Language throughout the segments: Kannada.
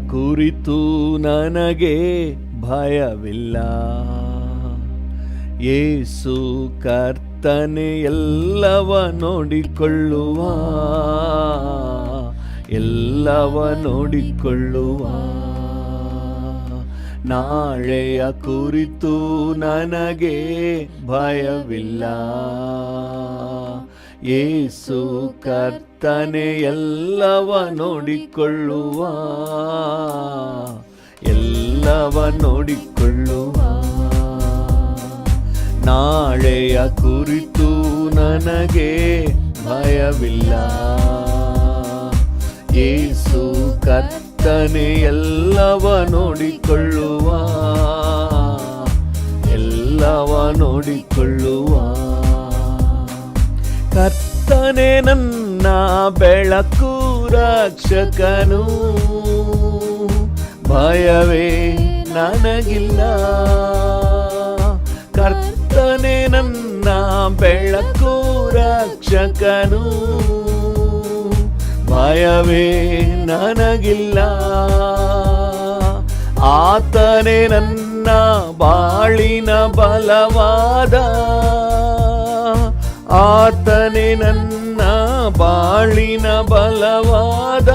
ಕುರಿತು ನನಗೆ ಭಯವಿಲ್ಲ. ಯೇಸು ಕರ್ತನೆ ಎಲ್ಲವ ನೋಡಿಕೊಳ್ಳುವ, ಎಲ್ಲವ ನೋಡಿಕೊಳ್ಳುವ. ನಾಳೆಯ ಕುರಿತು ನನಗೆ ಭಯವಿಲ್ಲ. ಯೇಸು ಕರ್ತನೆ ಎಲ್ಲವ ನೋಡಿಕೊಳ್ಳುವ, ಎಲ್ಲವ ನೋಡಿಕೊಳ್ಳುವ. ನಾಳೆಯ ಕುರಿತು ನನಗೆ ಭಯವಿಲ್ಲ. ಯೇಸು ಕರ್ತನೆ ಎಲ್ಲವ ನೋಡಿಕೊಳ್ಳುವ, ಎಲ್ಲವ ನೋಡಿಕೊಳ್ಳುವ. ಕರ್ತನೆ ನನ್ನ ಬೆಳಕು ರಕ್ಷಕನು, ಭಯವೇ ನನಗಿಲ್ಲ. ಕರ್ತನೆ ನನ್ನ ಬೆಳಕು ರಕ್ಷಕನು, ಭಯವೇ ನನಗಿಲ್ಲ. ಆತನೇ ನನ್ನ ಬಾಳಿನ ಬಲವಾದ, ಆತನೇ ನನ್ನ ಬಾಳಿನ ಬಲವಾದ.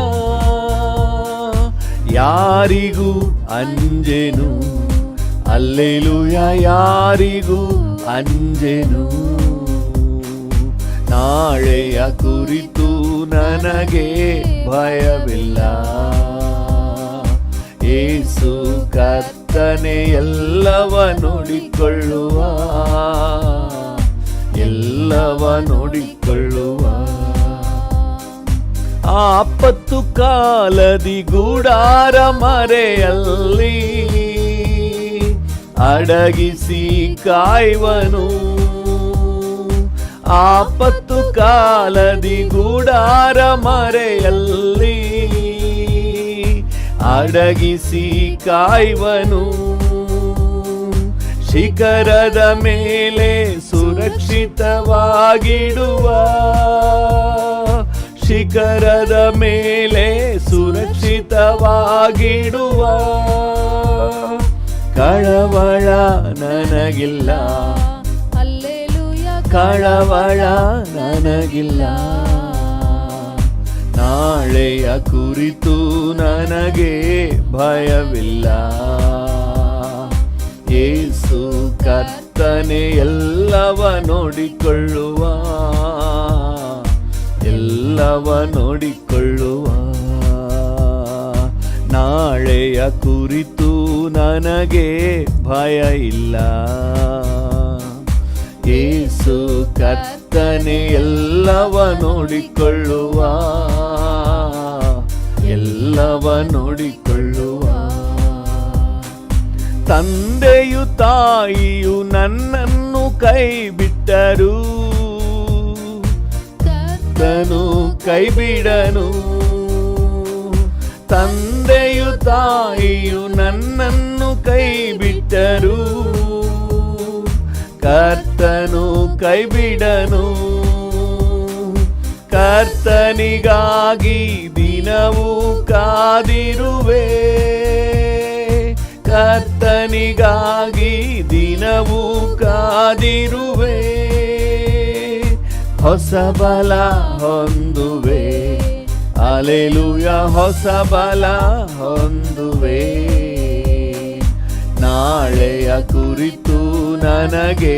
ಯಾರಿಗೂ ಅಂಜೆನು, ಹಲ್ಲೆಲೂಯ, ಯಾರಿಗೂ ಅಂಜೆನು. ನಾಳೆಯ ಕುರಿತು ನನಗೆ ಭಯವಿಲ್ಲ. ಯೇಸು ಕರ್ತನೆ ಎಲ್ಲವ ನೋಡಿಕೊಳ್ಳುವ, ಎಲ್ಲವ ನೋಡಿಕೊಳ್ಳುವ. ಆಪತ್ತು ಕಾಲದಿ ಗೂಡಾರ ಮರೆಯಲ್ಲಿ ಅಡಗಿಸಿ ಕಾಯುವನು. ಆಪತ್ತು ಕಾಲದಿ ಗೂಡಾರ ಮರೆಯಲ್ಲಿ ಅಡಗಿಸಿ ಕಾಯುವನು. ಶಿಖರದ ಮೇಲೆ ಸುರಕ್ಷಿತವಾಗಿಡುವ, ಶಿಖರದ ಮೇಲೆ ಸುರಕ್ಷಿತವಾಗಿಡುವ. ಕಳವಳ ನನಗಿಲ್ಲ, ಕಳವಳ ನನಗಿಲ್ಲ. ನಾಳೆಯ ಕುರಿತು ನನಗೆ ಭಯವಿಲ್ಲ. ಯೇಸು ಕರ್ತನೆ ಎಲ್ಲವ ನೋಡಿಕೊಳ್ಳುವ, ಎಲ್ಲವ ನೋಡಿಕೊಳ್ಳುವ. ನಾಳೆಯ ಕುರಿತು ನನಗೆ ಭಯ ಇಲ್ಲ. ಯೇಸು ಕರ್ತನೆ ಎಲ್ಲವ ನೋಡಿಕೊಳ್ಳುವ, ಎಲ್ಲವ ನೋಡಿಕೊಳ್ಳುವ. ತಂದೆಯು ತಾಯಿಯು ನನ್ನನ್ನು ಕೈ ಬಿಟ್ಟರು, ಕರ್ತನು ಕೈ ಬಿಡನು. ತಂದೆಯು ತಾಯಿಯು ನನ್ನನ್ನು ಕೈ ಬಿಟ್ಟರು, ಕರ್ತನು ಕೈ ಬಿಡನು. ಕರ್ತನಿಗಾಗಿ ದಿನವೂ ಕಾದಿರುವೆ, ಕರ್ತನಿಗಾಗಿ ದಿನವೂ ಕಾದಿರುವೆ. ಹೊಸ ಬಲ ಹೊಂದುವೆ, ಹಲ್ಲೆಲೂಯ, ಹೊಸ ಬಲ ಹೊಂದುವೆ. ನಾಳೆಯ ಕುರಿತು ನನಗೆ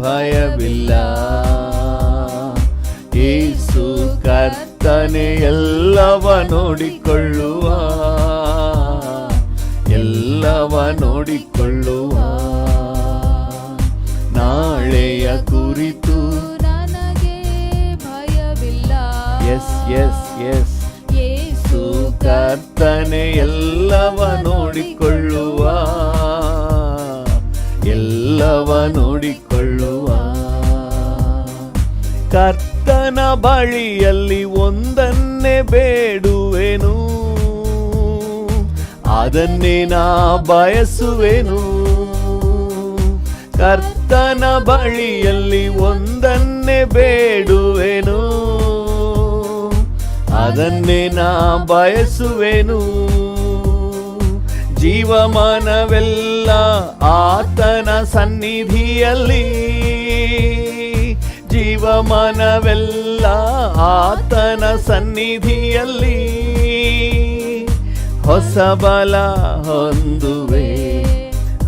ಭಯವಿಲ್ಲ. ಯೇಸು ಕರ್ತನೆ ಎಲ್ಲವ ನೋಡಿಕೊಳ್ಳುವ, ಎಲ್ಲವ ನೋಡಿಕೊಳ್ಳುವ. ನಾಳೆಯ ಕುರಿತು ನನಗೆ ಭಯವಿಲ್ಲ. ಎಸ್ ಎಸ್ ಎಸ್ ಯೇಸು ಕರ್ತನೆ ಎಲ್ಲವ ನೋಡಿಕೊಳ್ಳುವ, ಎಲ್ಲವ ನೋಡಿಕೊಳ್ಳುವ. ಕರ್ತನ ಬಳಿಯಲ್ಲಿ ಒಂದನ್ನೇ ಬೇಡುವೆನು, ಅದನ್ನೇ ನಾ ಬಯಸುವೆನು. ಕರ್ತನ ಬಳಿಯಲ್ಲಿ ಒಂದನ್ನೇ ಬೇಡುವೆನು, ಅದನ್ನೇ ನಾ ಬಯಸುವೆನು. ಜೀವಮಾನವೆಲ್ಲ ಆತನ ಸನ್ನಿಧಿಯಲ್ಲಿ, ಜೀವಮಾನವೆಲ್ಲ ಆತನ ಸನ್ನಿಧಿಯಲ್ಲಿ ಹೊಸ ಬಲ ಹೊಂದುವೆ,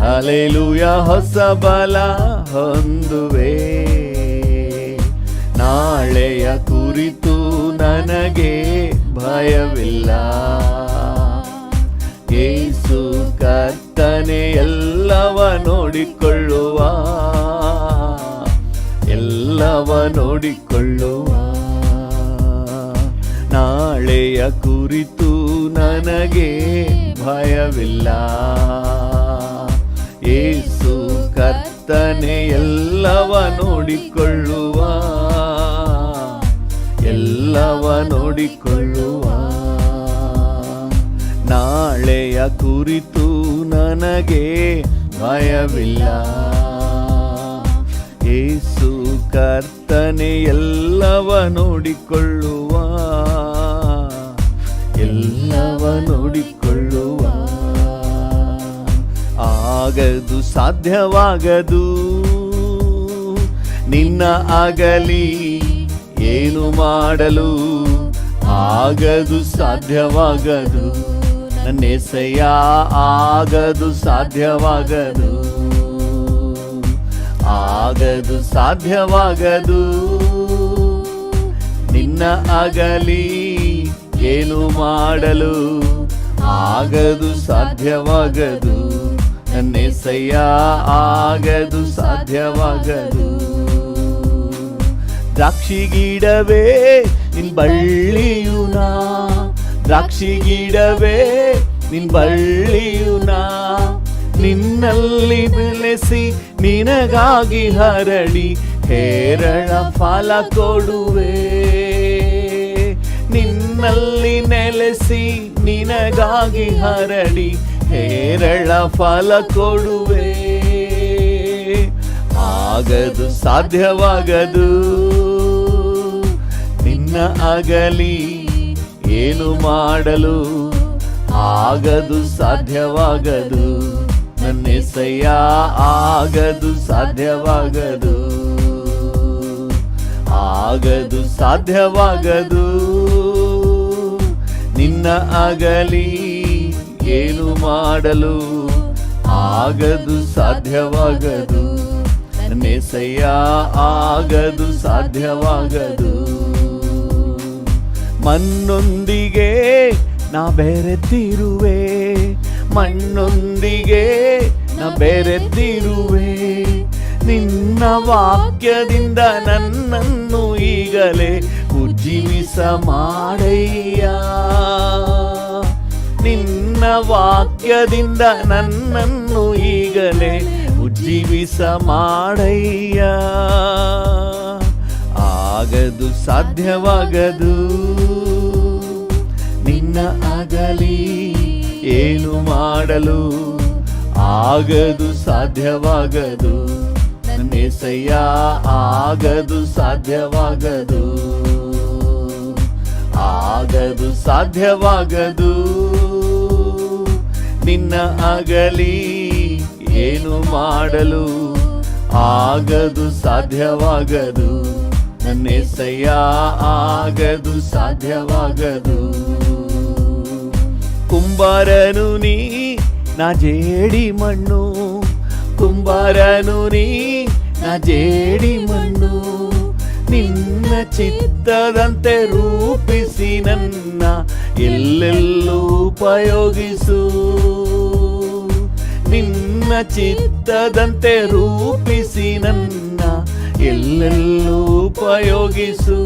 ಹಲ್ಲೆಲೂಯ ಹೊಸ ಬಲ ಹೊಂದುವೆ. ನಾಳೆಯ ಕುರಿತು ನನಗೆ ಭಯವಿಲ್ಲ, ಯೇಸು ಕರ್ತನೆ ಎಲ್ಲವ ನೋಡಿಕೊಳ್ಳುವ, ಎಲ್ಲವ ನೋಡಿಕೊಳ್ಳುವ. ನಾಳೆಯ ಕುರಿತು ನನಗೆ ಭಯವಿಲ್ಲ, ಯೇಸು ಕರ್ತನೆ ಎಲ್ಲವ ನೋಡಿಕೊಳ್ಳುವ, ಎಲ್ಲವ ನೋಡಿಕೊಳ್ಳುವ. ನಾಳೆಯ ಕುರಿತು ನನಗೆ ಭಯವಿಲ್ಲ, ಯೇಸು ಕರ್ತನೆ ಎಲ್ಲವ ನೋಡಿಕೊಳ್ಳುವ, ಎಲ್ಲವ ನೋಡಿಕೊಳ್ಳುವ. ಆಗದು ಸಾಧ್ಯವಾಗದು ನಿನ್ನ ಆಗಲಿ ಏನು ಮಾಡಲು, ಆಗದು ಸಾಧ್ಯವಾಗದು ನನ್ನೇಸಯ್ಯ, ಆಗದು ಸಾಧ್ಯವಾಗದು, ಆಗದು ಸಾಧ್ಯವಾಗದು ನಿನ್ನ ಆಗಲಿ ಏನು ಮಾಡಲು, ಆಗದು ಸಾಧ್ಯವಾಗದು ನನ್ನೇಸಯ್ಯ, ಆಗದು ಸಾಧ್ಯವಾಗದು. ದ್ರಾಕ್ಷಿ ಗಿಡವೇ ನಿನ್ ಬಳ್ಳಿಯುನಾ, ದ್ರಾಕ್ಷಿ ಗಿಡವೇ ನಿನ್ ಬಳ್ಳಿಯುನಾ, ನಿನ್ನಲ್ಲಿ ಬೆಳೆಸಿ ನಿನಗಾಗಿ ಹರಡಿ ಹೇರಳ ಫಲ ಕೊಡುವೆ. ನಿನ್ನಲ್ಲಿ ನೆಲೆಸಿ ನಿನಗಾಗಿ ಹರಡಿ ಹೇರಳ ಫಲ ಕೊಡುವೆ. ಆಗದು ಸಾಧ್ಯವಾಗದು ನಿನ್ನ ಆಗಲಿ ಏನು ಮಾಡಲು, ಆಗದು ಸಾಧ್ಯವಾಗದು ನನ್ನೇಸಯ್ಯ, ಆಗದು ಸಾಧ್ಯವಾಗದು, ಆಗದು ಸಾಧ್ಯವಾಗದು ನಿನ್ನ ಆಗಲಿ ಏನು ಮಾಡಲು, ಆಗದು ಸಾಧ್ಯವಾಗದು ನನ್ನೇಸಯ್ಯ, ಆಗದು ಸಾಧ್ಯವಾಗದು. ಮಣ್ಣೊಂದಿಗೆ ನಾ ಬೆರೆತಿರುವೆ, ಮಣ್ಣೊಂದಿಗೆ ನಾ ಬೆರೆತಿರುವೆ, ನಿನ್ನ ವಾಕ್ಯದಿಂದ ನನ್ನನ್ನು ಈಗಲೇ ಉಜ್ಜೀವಿಸ ಮಾಡಯ್ಯ. ನಿನ್ನ ವಾಕ್ಯದಿಂದ ನನ್ನನ್ನು ಈಗಲೇ ಉಜ್ಜೀವಿಸ ಮಾಡಯ್ಯ. ಆಗದು ಸಾಧ್ಯವಾಗದು ನಿನ್ನ ಆಗಲಿ ಏನು ಮಾಡಲು, ಆಗದು ಸಾಧ್ಯವಾಗದು ನನ್ನೇಸಯ್ಯ, ಆಗದು ಸಾಧ್ಯವಾಗದು, ಆಗದು ಸಾಧ್ಯವಾಗದು ನಿನ್ನ ಆಗಲಿ ಏನು ಮಾಡಲು, ಆಗದು ಸಾಧ್ಯವಾಗದು ನನ್ನೇಸಯ್ಯ, ಆಗದು ಸಾಧ್ಯವಾಗದು. ಕುಂಬಾರನು ನೀ ನಾ ಜೇಡಿ ಮಣ್ಣು, ಕುಂಬಾರನು ನೀ ನಾ ಜೇಡಿ ಮಣ್ಣು, ನಿನ್ನ ಚಿತ್ತದಂತೆ ರೂಪಿಸಿ ನನ್ನ ಎಲ್ಲೆಲ್ಲೂ ಉಪಯೋಗಿಸು. ನಿನ್ನ ಚಿತ್ತದಂತೆ ರೂಪಿಸಿ ನನ್ನ ಎಲ್ಲೆಲ್ಲೂ ಉಪಯೋಗಿಸು.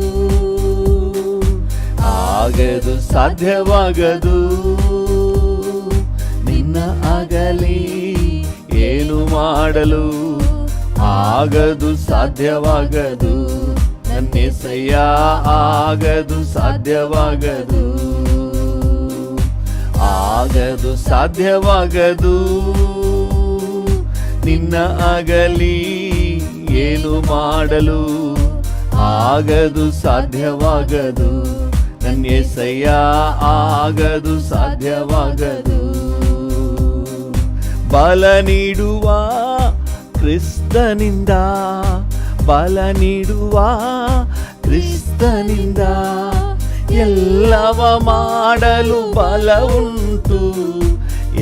ಆಗದು ಸಾಧ್ಯವಾಗದು ನಿನ್ನ ಆಗಲಿ ಏನು ಮಾಡಲು, ಆಗದು ಸಾಧ್ಯವಾಗದು ನನ್ನೇಸಯ್ಯ, ಆಗದು ಸಾಧ್ಯವಾಗದು, ಆಗದು ಸಾಧ್ಯವಾಗದು ನಿನ್ನ ಆಗಲಿ ಏನು ಮಾಡಲು, ಆಗದು ಸಾಧ್ಯವಾಗದು ನನ್ನೇಸಯ್ಯ, ಆಗದು ಸಾಧ್ಯವಾಗದು, ಬಲ ನೀಡುವ ಕ್ರಿಸ್ತನಿಂದ, ಬಲ ನೀಡುವ ಕ್ರಿಸ್ತನಿಂದ ಎಲ್ಲವ ಮಾಡಲು ಬಲ ಉಂಟು,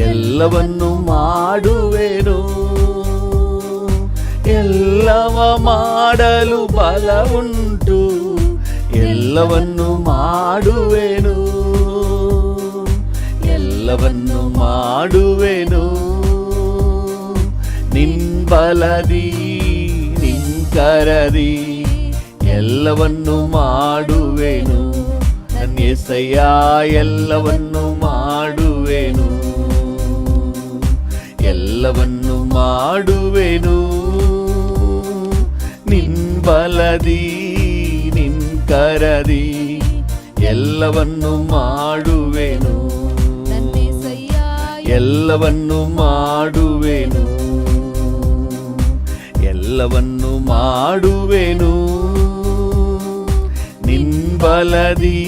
ಎಲ್ಲವನ್ನು ಮಾಡುವೆನು, ಎಲ್ಲವ ಮಾಡಲು ಬಲ ಉಂಟು, ಎಲ್ಲವನ್ನು ಮಾಡುವೆನು, ಎಲ್ಲವನ್ನು ಮಾಡುವೆನು. ನಿನ್ ಬಲದಿ ನಿನ್ ಕರದಿ ಎಲ್ಲವನ್ನು ಮಾಡುವೆನು, ನನ್ನ యేసయ్య ಎಲ್ಲವನ್ನು ಮಾಡುವೆನು, ಎಲ್ಲವನ್ನು ಮಾಡುವೆನು. ನಿನ್ ಬಲದಿ ನಿನ್ ಕರದಿ ಎಲ್ಲವನ್ನು ಮಾಡುವೆನು, ಎಲ್ಲವನ್ನು ಮಾಡುವೆನು, ಎಲ್ಲವನ್ನು ಮಾಡುವೆನು. ನಿನ್ ಬಲದಿ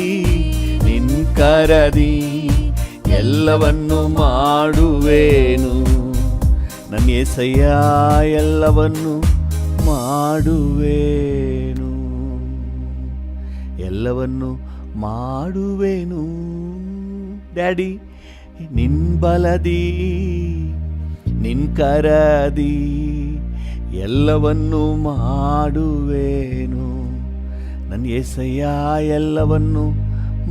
ನಿನ್ ಕರದಿ ಎಲ್ಲವನ್ನು ಮಾಡುವೆನು, ನನ್ನ యేసయ్య ಎಲ್ಲವನ್ನು ಮಾಡುವೆನು, ಎಲ್ಲವನ್ನು ಮಾಡುವೆನು. ಡ್ಯಾಡಿ ನಿನ್ ಬಲದಿ ನಿನ್ ಕರದಿ ಎಲ್ಲವನ್ನು ಮಾಡುವೆನು, ನನ್ನ యేసయ్య ಎಲ್ಲವನ್ನು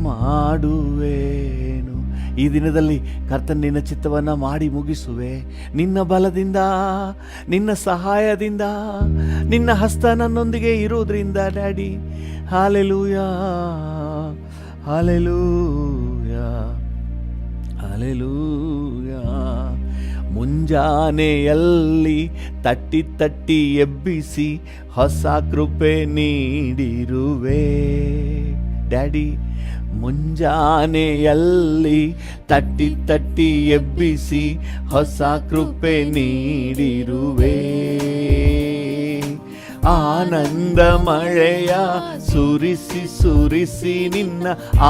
ಮಾಡುವೆನು. ಈ ದಿನದಲ್ಲಿ ಕರ್ತನ ನಿನ್ನ ಚಿತ್ತವನ್ನು ಮಾಡಿ ಮುಗಿಸುವೆ. ನಿನ್ನ ಬಲದಿಂದ, ನಿನ್ನ ಸಹಾಯದಿಂದ, ನಿನ್ನ ಹಸ್ತ ನನ್ನೊಂದಿಗೆ ಇರುವುದರಿಂದ ಡ್ಯಾಡಿ. Hallelujah, hallelujah, hallelujah. ಮುಂಜಾನೆಯಲ್ಲಿ ತಟ್ಟಿ ತಟ್ಟಿ ಎಬ್ಬಿಸಿ ಹೊಸ ಕೃಪೆ ನೀಡಿರುವೆ ಡ್ಯಾಡಿ. ಮುಂಜಾನೆಯಲ್ಲಿ ತಟ್ಟಿ ತಟ್ಟಿ ಎಬ್ಬಿಸಿ ಹೊಸ ಕೃಪೆ ನೀಡಿರುವೆ. ಆನಂದ ಮಳೆಯ ಸುರಿಸಿ ಸುರಿಸಿ ನಿನ್ನ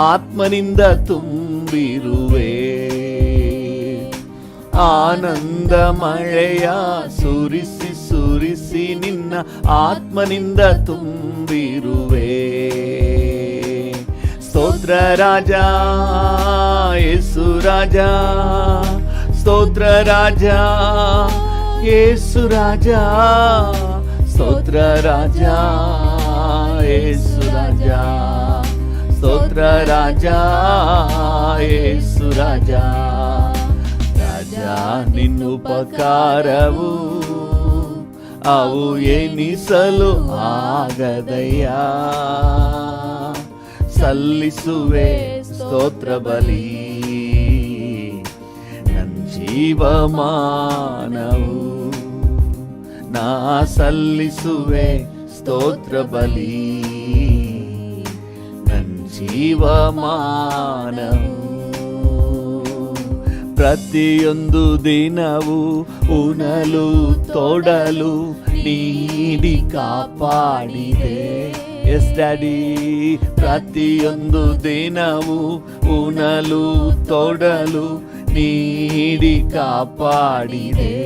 ಆತ್ಮನಿಂದ ತುಂಬಿರುವೆ. ಆನಂದ ಮಳೆಯ ಸುರಿಸಿ ಸುರಿಸಿ ನಿನ್ನ ಆತ್ಮನಿಂದ ತುಂಬಿರುವೆ. ಸ್ತೋತ್ರ ರಾಜ ಯೇಸು ರಾಜ, ಸ್ತೋತ್ರ ರಾಜ ಯೇಸು ರಾಜ, ಸ್ತೋತ್ರ ರಾಜ ಯೇಸು ರಾಜ, ಸ್ತೋತ್ರ ರಾಜ ಯೇಸು ರಾಜ. ರಾಜ ನಿನ್ನ ಉಪಕಾರವು ಅವು ಎನಿಸಲು ಆಗದಯ್ಯ. ಸಲ್ಲಿಸುವೆ ಸ್ತೋತ್ರ ಬಲಿ ನನ್ನ ಜೀವಮಾನವು. ನಾ ಸಲ್ಲಿಸುವೆ ಸ್ತೋತ್ರ ಬಲಿ ನನ್ನ ಜೀವಮಾನವು. ಪ್ರತಿಯೊಂದು ದಿನವೂ ಉಣಲು ತೊಡಲು ನೀಡಿ ಕಾಪಾಡಿದೆ. ಎಸ್ ಡ್ಯಾಡಿ, ಪ್ರತಿಯೊಂದು ದಿನವೂ ಉಣಲು ತೊಡಲು ನೀಡಿ ಕಾಪಾಡಿದೆ.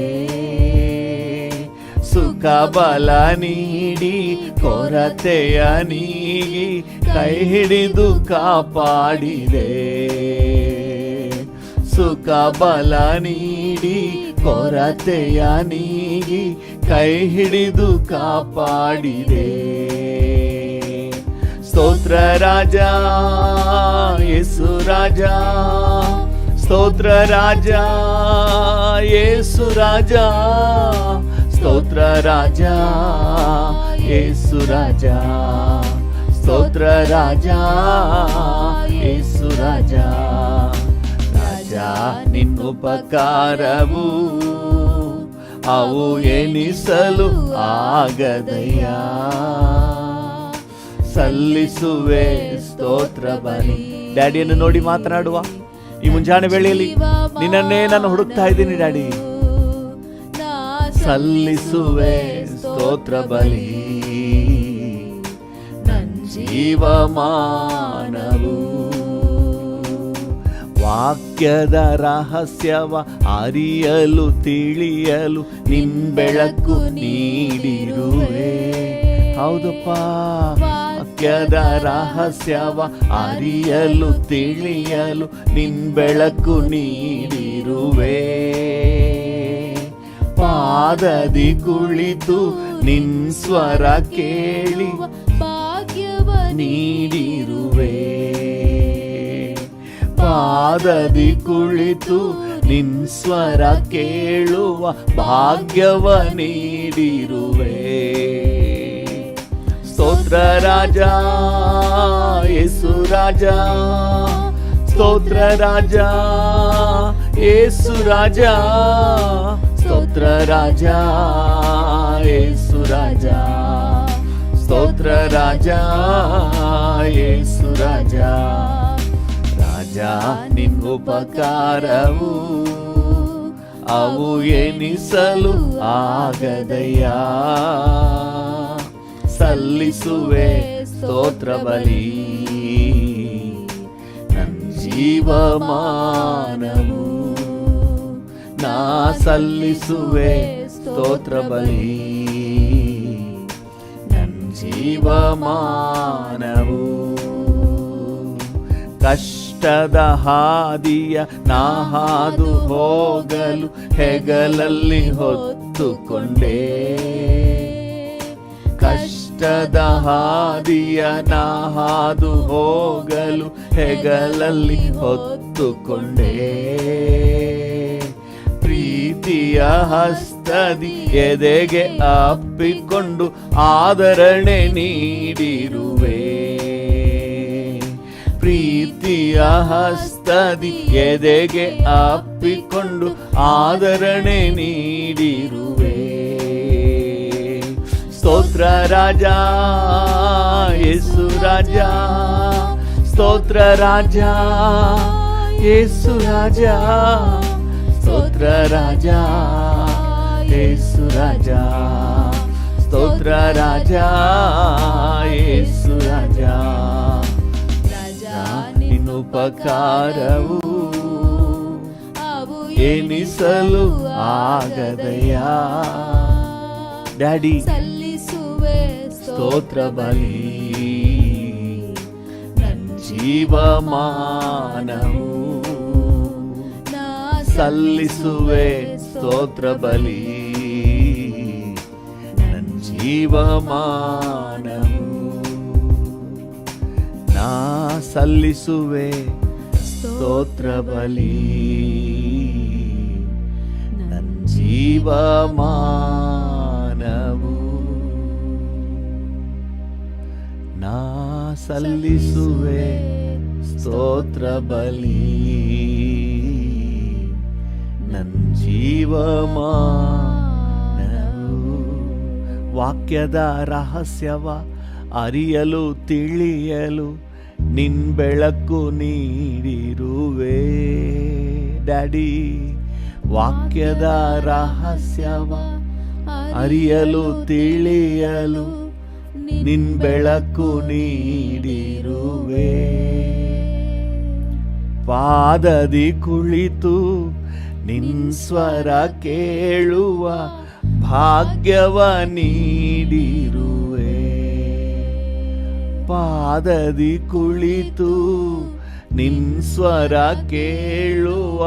ಸುಖ ಬಲ ನೀಡಿ ಕೊರತೆಯ ನೀಗಿ ಕೈ ಹಿಡಿದು ಕಾಪಾಡಿದೆ. ಸುಖ ಬಲ ನೀಡಿ ಕೊರತೆಯ ನೀಗಿ ಕೈ ಹಿಡಿದು ಕಾಪಾಡಿದೆ. ಸ್ತೋತ್ರ ರಾಜ ಯೇಸು ರಾಜ, ಸ್ತೋತ್ರ ರಾಜ ಯೇಸು ರಾಜ, ಸ್ತೋತ್ರ ರಾಜ ಯೇಸು ರಾಜ, ಸ್ತೋತ್ರ ರಾಜ ಯೇಸು ರಾಜ. ರಾಜ ನಿನ್ನ ಉಪಕಾರವು ಅವು ಎನಿಸಲು ಆಗದಯ್ಯ. ಸಲ್ಲಿಸುವೆ ಸ್ತೋತ್ರ ಬಲಿ. ಡ್ಯಾಡಿಯನ್ನು ನೋಡಿ ಮಾತನಾಡುವ ಈ ಮುಂಜಾನೆ ವೇಳೆಯಲ್ಲಿ ನಿನ್ನನ್ನೇ ನಾನು ಹುಡುಕ್ತಾ ಇದ್ದೀನಿ ಡ್ಯಾಡಿ. ಸಲ್ಲಿಸುವೆ ಸ್ತೋತ್ರ ಬಲಿ ನನ್ನ ಜೀವಮಾನವು. ವಾಕ್ಯದ ರಹಸ್ಯವ ಅರಿಯಲು ತಿಳಿಯಲು ನಿನ್ ಬೆಳಕು ನೀಡಿರುವೆ. ಹೌದಪ್ಪ, ವಾಕ್ಯದ ರಹಸ್ಯವ ಅರಿಯಲು ತಿಳಿಯಲು ನಿನ್ ಬೆಳಕು ನೀಡಿರುವೆ. ಪಾದದಿ ಕುಳಿತು ನಿನ್ ಸ್ವರ ಕೇಳಿ ಭಾಗ್ಯವ ನೀಡಿರುವೆ. ಪಾದದಿ ಕುಳಿತು ನಿನ್ ಸ್ವರ ಕೇಳುವ ಭಾಗ್ಯವ ನೀಡಿರುವೆ. ಸ್ತೋತ್ರ ರಾಜ ಯೇಸು ರಾಜ, ಸ್ತೋತ್ರ ರಾಜ ಯೇಸು ರಾಜ, ಸ್ತೋತ್ರ ರಾಜ ಯೇಸು ರಾಜ, ಸ್ತೋತ್ರ ರಾಜ ಯೇಸು ರಾಜ. ರಾಜ ನಿನ್ ಉಪಕಾರವು ಅವು ಎನಿಸಲು ಆಗದಯ್ಯ. ಸಲ್ಲಿಸುವೆ ಸ್ತೋತ್ರ ಬಲಿ ನನ್ ಜೀವಮಾನವು. ನಾ ಸಲ್ಲಿಸುವೆ ಸ್ತೋತ್ರ ಬಲಿ ನನ್ ಜೀವಮಾನವು. ಕಷ್ಟದ ಹಾದಿಯ ನಾ ಹಾದು ಹೋಗಲು ಹೆಗಲಲ್ಲಿ ಹೊತ್ತುಕೊಂಡೆ. ಕಷ್ಟದ ಹಾದಿಯ ನಾ ಹಾದು ಹೋಗಲು ಹೆಗಲಲ್ಲಿ ಹೊತ್ತುಕೊಂಡೆ. ಪ್ರೀತಿಯ ಹಸ್ತದಿ ಎದೆಗೆ ಅಪ್ಪಿಕೊಂಡು ಆದರಣೆ ನೀಡಿರುವೆ. ಪ್ರೀತಿಯ ಹಸ್ತದಿ ಎದೆಗೆ ಅಪ್ಪಿಕೊಂಡು ಆದರಣೆ ನೀಡಿರುವೆ. ಸ್ತೋತ್ರ ರಾಜ ಯೇಸು ರಾಜ, ಸ್ತೋತ್ರ ರಾಜ ಯೇಸು ರಾಜ, ಸ್ತೋತ್ರ ರಾಜ ಯೇಸು ರಾಜ, ಸ್ತೋತ್ರ ರಾಜ ಯೇಸು ರಾಜ. ನಿನ್ನ ಉಪಕಾರವು ಅವು ಎನಿಸಲು ಆಗದಯ್ಯ. ಡ್ಯಾಡಿ ಸಲ್ಲಿಸುವೆ ಸ್ತೋತ್ರ ಬಲಿ ನನ್ ಜೀವಮಾನವು. ನಾ ಸಲ್ಲಿಸುವೆ ಸ್ತೋತ್ರ ಬಲಿ ನನ್ ಜೀವಮಾನವು. ನಾ ಸಲ್ಲಿಸುವೆ ಸ್ತೋತ್ರ ಬಲಿ ನನ್ ಜೀವಮಾನವು. ನಾ ಸಲ್ಲಿಸುವೆ ಸ್ತೋತ್ರ ಬಲಿ ನನ್ ಜೀವಮಾನವು. ವಾಕ್ಯದ ರಹಸ್ಯವ ಅರಿಯಲು ತಿಳಿಯಲು ನಿನ್ ಬೆಳಕು ನೀಡಿರುವೆ. ಡ್ಯಾಡಿ, ವಾಕ್ಯದ ರಹಸ್ಯವ ಅರಿಯಲು ತಿಳಿಯಲು ನಿನ್ ಬೆಳಕು ನೀಡಿರುವೆ. ಪಾದದಿ ಕುಳಿತು ನಿನ್ ಸ್ವರ ಕೇಳುವ ಭಾಗ್ಯವ ನೀಡಿರುವೆ. ಪಾದದಿ ಕುಳಿತು ನಿನ್ ಸ್ವರ ಕೇಳುವ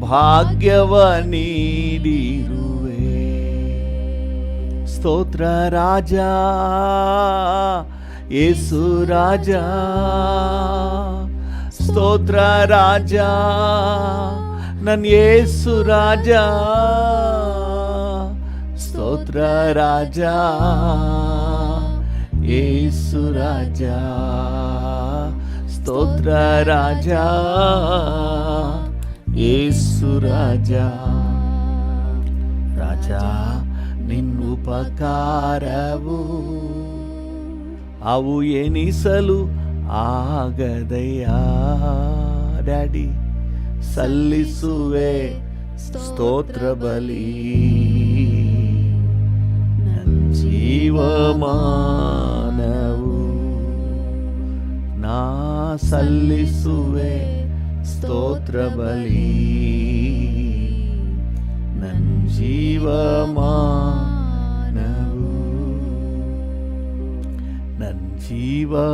ಭಾಗ್ಯವ ನೀಡಿರುವೆ. ಸ್ತೋತ್ರ ರಾಜ ಯೇಸು ರಾಜ, ಸ್ತೋತ್ರ ರಾಜ ನನ್ ಯೇಸು ರಾಜ, ಸ್ತೋತ್ರ ರಾಜ ಯೇಸು ರಾಜ, ಸ್ತೋತ್ರ ರಾಜ ಯೇಸು ರಾಜ. ರಾಜ ನಿನ್ ಉಪಕಾರವು ಅವು ಎನಿಸಲು ಆಗದಯ್ಯ. ಡ್ಯಾಡಿ, ಸಲ್ಲಿಸುವೆ ಸ್ತೋತ್ರ ಬಲಿ ನನ್ ಜೀವಮಾನವು. ನಾ ಸಲ್ಲಿಸುವೆ ಸ್ತೋತ್ರ ಬಲಿ ನನ್ ಜೀವಮಾನವು ನನ್ ಜೀವಮಾನವು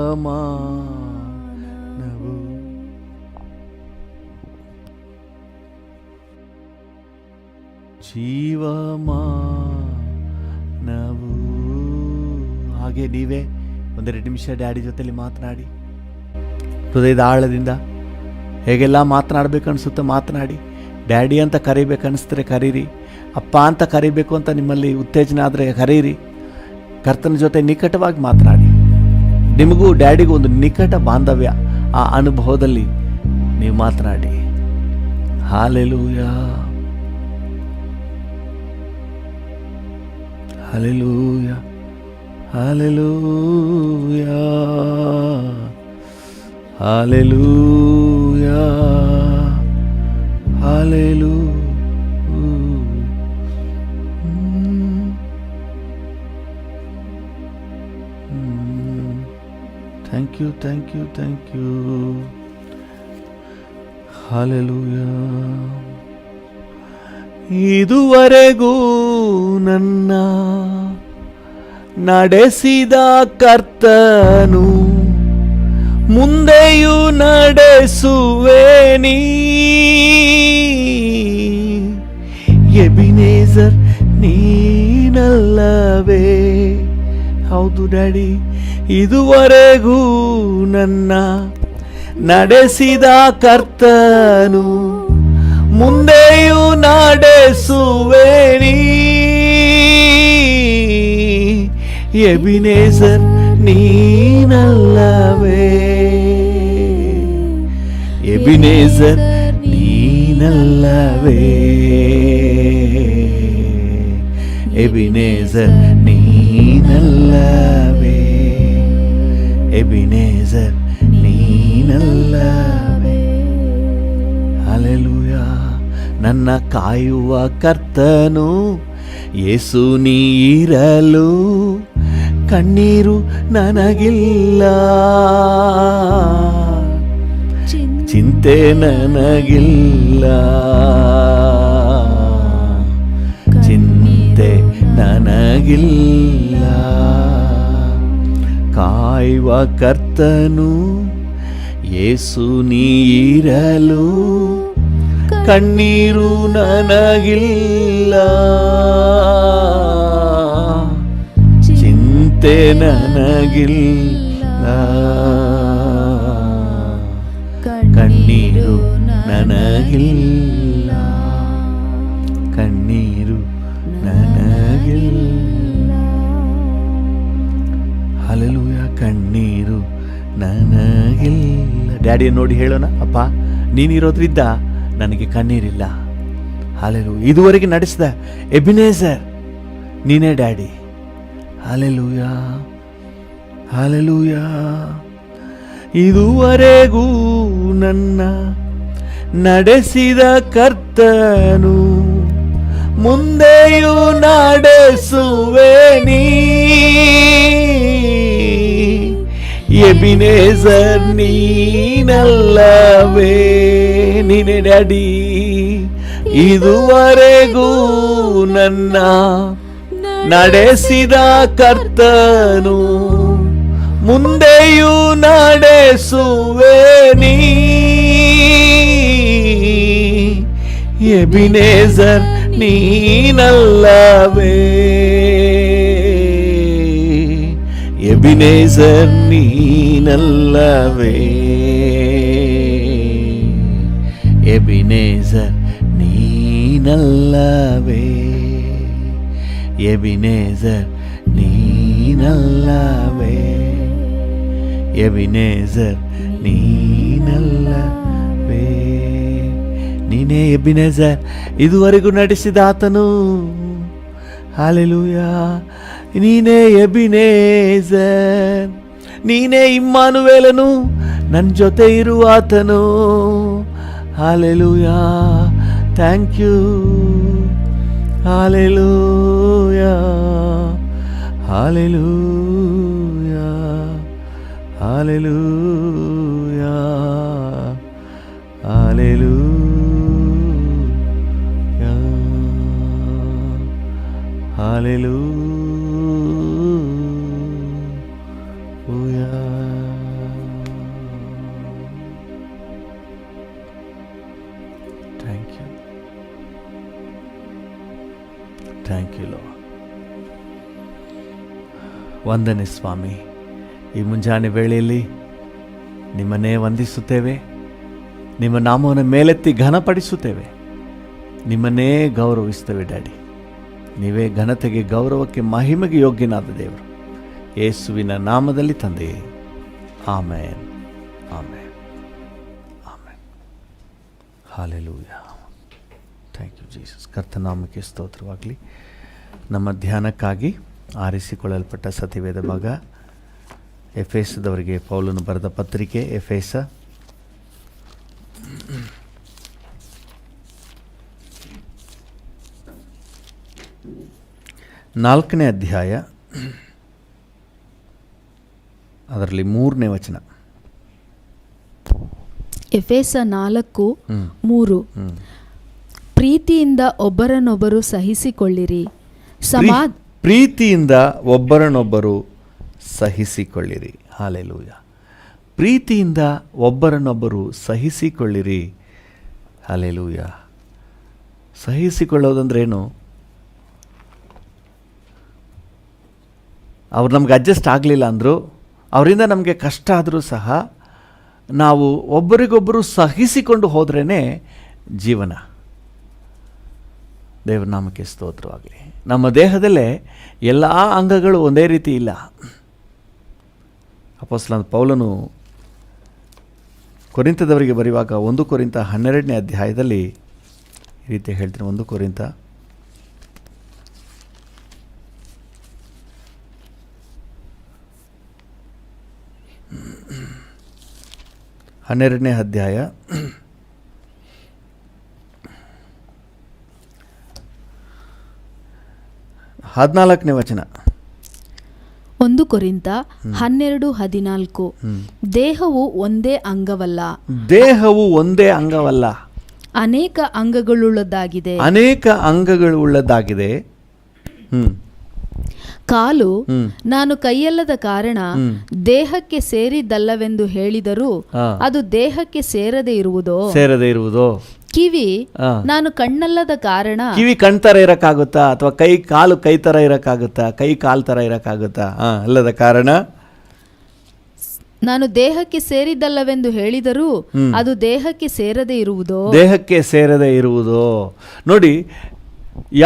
ಜೀವಮಾನವು. ಹಾಗೆ ನೀವೇ ಒಂದೆರಡು ನಿಮಿಷ ಡ್ಯಾಡಿ ಜೊತೆಲಿ ಮಾತನಾಡಿ, ಹೃದಯದ ಆಳದಿಂದ ಹೇಗೆಲ್ಲ ಮಾತನಾಡಬೇಕು ಅನಿಸುತ್ತೆ ಮಾತನಾಡಿ. ಡ್ಯಾಡಿ ಅಂತ ಕರಿಬೇಕನ್ನಿಸಿದ್ರೆ ಕರೀರಿ, ಅಪ್ಪ ಅಂತ ಕರಿಬೇಕು ಅಂತ ನಿಮ್ಮಲ್ಲಿ ಉತ್ತೇಜನ ಆದರೆ ಕರೀರಿ. ಕರ್ತನ ಜೊತೆ ನಿಕಟವಾಗಿ ಮಾತನಾಡಿ. ನಿಮಗೂ ಡ್ಯಾಡಿಗೂ ಒಂದು ನಿಕಟ ಬಾಂಧವ್ಯ, ಆ ಅನುಭವದಲ್ಲಿ ನೀವು ಮಾತನಾಡಿ. Hallelujah, hallelujah, hallelujah, hallelujah, hallelujah. Thank you, thank you, thank you. Hallelujah. ಇದುವರೆಗೂ ನನ್ನ ನಡೆಸಿದ ಕರ್ತನು ಮುಂದೆಯೂ ನಡೆಸುವೇನಿ. ಎಬಿನೇಜರ್ ನೀನಲ್ಲವೇ? ಹೌದು ಡ್ಯಾಡಿ, ಇದುವರೆಗೂ ನನ್ನ ನಡೆಸಿದ ಕರ್ತನು ಮುಂದೆಯೂ ನಡೆಸುವೇನಿ. ಎಬಿನೇಜರ್ ನೀನಲ್ಲವೇ? ಎಬಿನೇಜರ್ ನೀನಲ್ಲವೇ? ಎಬಿನೇಜರ್ ನೀನಲ್ಲವೇ? ಎಬಿನೇಜರ್ ನೀನಲ್ಲವೇ? ಹಲ್ಲೆಲೂಯಾ. ನನ್ನ ಕಾಯುವ ಕರ್ತನು ಯೇಸು ನೀರಲು ಕಣ್ಣೀರು ನನಗಿಲ್ಲ, ಚಿಂತೆ ನನಗಿಲ್ಲ, ಚಿಂತೆ ನನಗಿಲ್ಲ. ಕಾಯುವ ಕರ್ತನು ಯೇಸು ನೀರಲು ಕಣ್ಣೀರು ನನಗಿಲ್ಲ, ಚಿಂತೆ ನನಗಿಲ್ಲ, ಕಣ್ಣೀರು ನನಗಿಲ್ಲ, ಕಣ್ಣೀರು ನನಗಿಲ್ಲ. ಹಲ್ಲೆಲೂಯಾ. ಕಣ್ಣೀರು ನನಗಿಲ್ಲ. ಡ್ಯಾಡಿಯ ನೋಡಿ ಹೇಳೋಣ, ಅಪ್ಪ ನೀನಿರೋದ್ರಿಂದ ನನಗೆ ಕಣ್ಣೀರಿಲ್ಲ. ಹಲ್ಲೆಲೂಯಾ. ಇದುವರೆಗೆ ನಡೆಸಿದ ಎಬಿನೇಜರ್ ನೀನೇ ಡ್ಯಾಡಿ. Hallelujah, hallelujah. ಇದುವರೆಗೂ ನನ್ನ ನಡೆಸಿದ ಕರ್ತನು ಮುಂದೆಯೂ ನಡೆಸುವೇನಿ. ಎಬಿನೇಜರ್ ನೀನಲ್ಲವೇ? ನೀನೇ ಡ್ಯಾಡಿ. ಇದುವರೆಗೂ ನನ್ನ ನಡೆಸಿದ ಕರ್ತನು ಮುಂದೆಯೂ ನಡೆಸುವೇನಿ. ಎಬಿನೇಜರ್ ನೀನಲ್ಲವೇ? ಎಬಿನೇಜರ್ ನೀನಲ್ಲವೇ? ಎಬಿನೇಜರ್ ನೀನಲ್ಲವೇ? ಎಬಿನೇಜರ್ ನೀನಲ್ಲವೇ? ಎಬಿನೇಜರ್ ನೀನಲ್ಲವೇ? ನೀನೇ ಎಬಿನೇಜರ್ ಇದುವರೆಗೂ ನಡೆಸಿದ ಆತನು. ಹಲ್ಲೆಲೂಯಾ. ನೀನೇ ಎಬಿನೇಜರ್, ನೀನೇ ಇಮ್ಮಾನುವೇಲನು, ನನ್ನ ಜೊತೆ ಇರುವಾತನು. Hallelujah. Thank you. Hallelujah, hallelujah, hallelujah, hallelujah. Hallelujah. Thank you. Thank you, Lord. ವಂದನೆ ಸ್ವಾಮಿ. ಈ ಮುಂಜಾನೆ ವೇಳೆಯಲ್ಲಿ ನಿಮ್ಮನ್ನೇ ವಂದಿಸುತ್ತೇವೆ, ನಿಮ್ಮ ನಾಮವನ್ನು ಮೇಲೆತ್ತಿ ಘನಪಡಿಸುತ್ತೇವೆ, ನಿಮ್ಮನ್ನೇ ಗೌರವಿಸುತ್ತೇವೆ ಡ್ಯಾಡಿ. ನೀವೇ ಘನತೆಗೆ, ಗೌರವಕ್ಕೆ, ಮಹಿಮೆಗೆ ಯೋಗ್ಯನಾದ ದೇವರು. ಯೇಸುವಿನ ನಾಮದಲ್ಲಿ ತಂದೆಯೇ, amen, amen, amen. Hallelujah. Thank you Jesus. ಕರ್ತನಾಮಕ್ಕೆ ಸ್ತೋತ್ರವಾಗಲಿ. ನಮ್ಮ ಧ್ಯಾನಕ್ಕಾಗಿ ಆರಿಸಿಕೊಳ್ಳಲ್ಪಟ್ಟ ಸತ್ಯವೇದ ಭಾಗ ಎಫೆಸದವರಿಗೆ ಪೌಲನು ಬರೆದ ಪತ್ರಿಕೆ, ಎಫೆಸ 4ನೇ ಅಧ್ಯಾಯ, ಅದರಲ್ಲಿ 3ನೇ ವಚನ. ಎಫೆಸ 4:3. ಪ್ರೀತಿಯಿಂದ ಒಬ್ಬರನ್ನೊಬ್ಬರು ಸಹಿಸಿಕೊಳ್ಳಿರಿ, ಪ್ರೀತಿಯಿಂದ ಒಬ್ಬರನ್ನೊಬ್ಬರು ಸಹಿಸಿಕೊಳ್ಳಿರಿ. ಹಾಲೆಲೂಯ. ಪ್ರೀತಿಯಿಂದ ಒಬ್ಬರನ್ನೊಬ್ಬರು ಸಹಿಸಿಕೊಳ್ಳಿರಿ. ಹಾಲೆಲೂಯ. ಸಹಿಸಿಕೊಳ್ಳೋದಂದ್ರೇನು? ಅವ್ರು ನಮ್ಗೆ ಅಡ್ಜಸ್ಟ್ ಆಗಲಿಲ್ಲ ಅಂದರು, ಅವರಿಂದ ನಮಗೆ ಕಷ್ಟ ಆದರೂ ಸಹ ನಾವು ಒಬ್ಬರಿಗೊಬ್ಬರು ಸಹಿಸಿಕೊಂಡು ಹೋದ್ರೇ ಜೀವನ. ದೇವರ ನಾಮಕ್ಕೆ ಸ್ತೋತ್ರವಾಗಲಿ. ನಮ್ಮ ದೇಹದಲ್ಲೇ ಎಲ್ಲ ಅಂಗಗಳು ಒಂದೇ ರೀತಿ ಇಲ್ಲ. ಅಪೊಸ್ತಲನಾದ ಪೌಲನು ಕೊರಿಂಥದವರಿಗೆ ಬರೆಯುವಾಗ 1 ಕೊರಿಂಥ 12ನೇ ಅಧ್ಯಾಯದಲ್ಲಿ ಈ ರೀತಿ ಹೇಳ್ತೀನಿ. 1 ಕೊರಿಂಥ 12ನೇ ಅಧ್ಯಾಯ 14ನೇ ವಚನ. 1 ಕೊರಿಂಥ 12:14. ದೇಹವು ಒಂದೇ ಅಂಗವಲ್ಲ, ದೇಹವು ಒಂದೇ ಅಂಗವಲ್ಲ, ಅನೇಕ ಅಂಗಗಳುಳ್ಳದಾಗಿದೆ. ಅನೇಕ ಅಂಗಗಳುಳ್ಳದಾಗಿದೆ. ಕಾಲು ನಾನು ಕೈಯಲ್ಲದ ಕಾರಣ ದೇಹಕ್ಕೆ ಸೇರಿದ್ದಲ್ಲವೆಂದು ಹೇಳಿದರೂ ಅದು ದೇಹಕ್ಕೆ ಸೇರದೆ ಇರುವುದೋ. ಕಿವಿ ನಾನು ಕಣ್ಣಲ್ಲದ ಕಾರಣ, ಕಿವಿ ಕಣ್ತರ ಇರಕ್ಕಾಗುತ್ತಾ? ಅಥವಾ ಕಾಲು ಕೈ ತರ ಇರಕ್ಕಾಗುತ್ತಾ? ಕೈ ಕಾಲ್ ತರ ಇರಕ್ಕಾಗುತ್ತಾ? ಅಲ್ಲದ ಕಾರಣ ನಾನು ದೇಹಕ್ಕೆ ಸೇರಿದ್ದಲ್ಲವೆಂದು ಹೇಳಿದರೂ ಅದು ದೇಹಕ್ಕೆ ಸೇರದೆ ಇರುವುದೋ. ದೇಹಕ್ಕೆ ಸೇರದೆ ಇರುವುದೋ. ನೋಡಿ,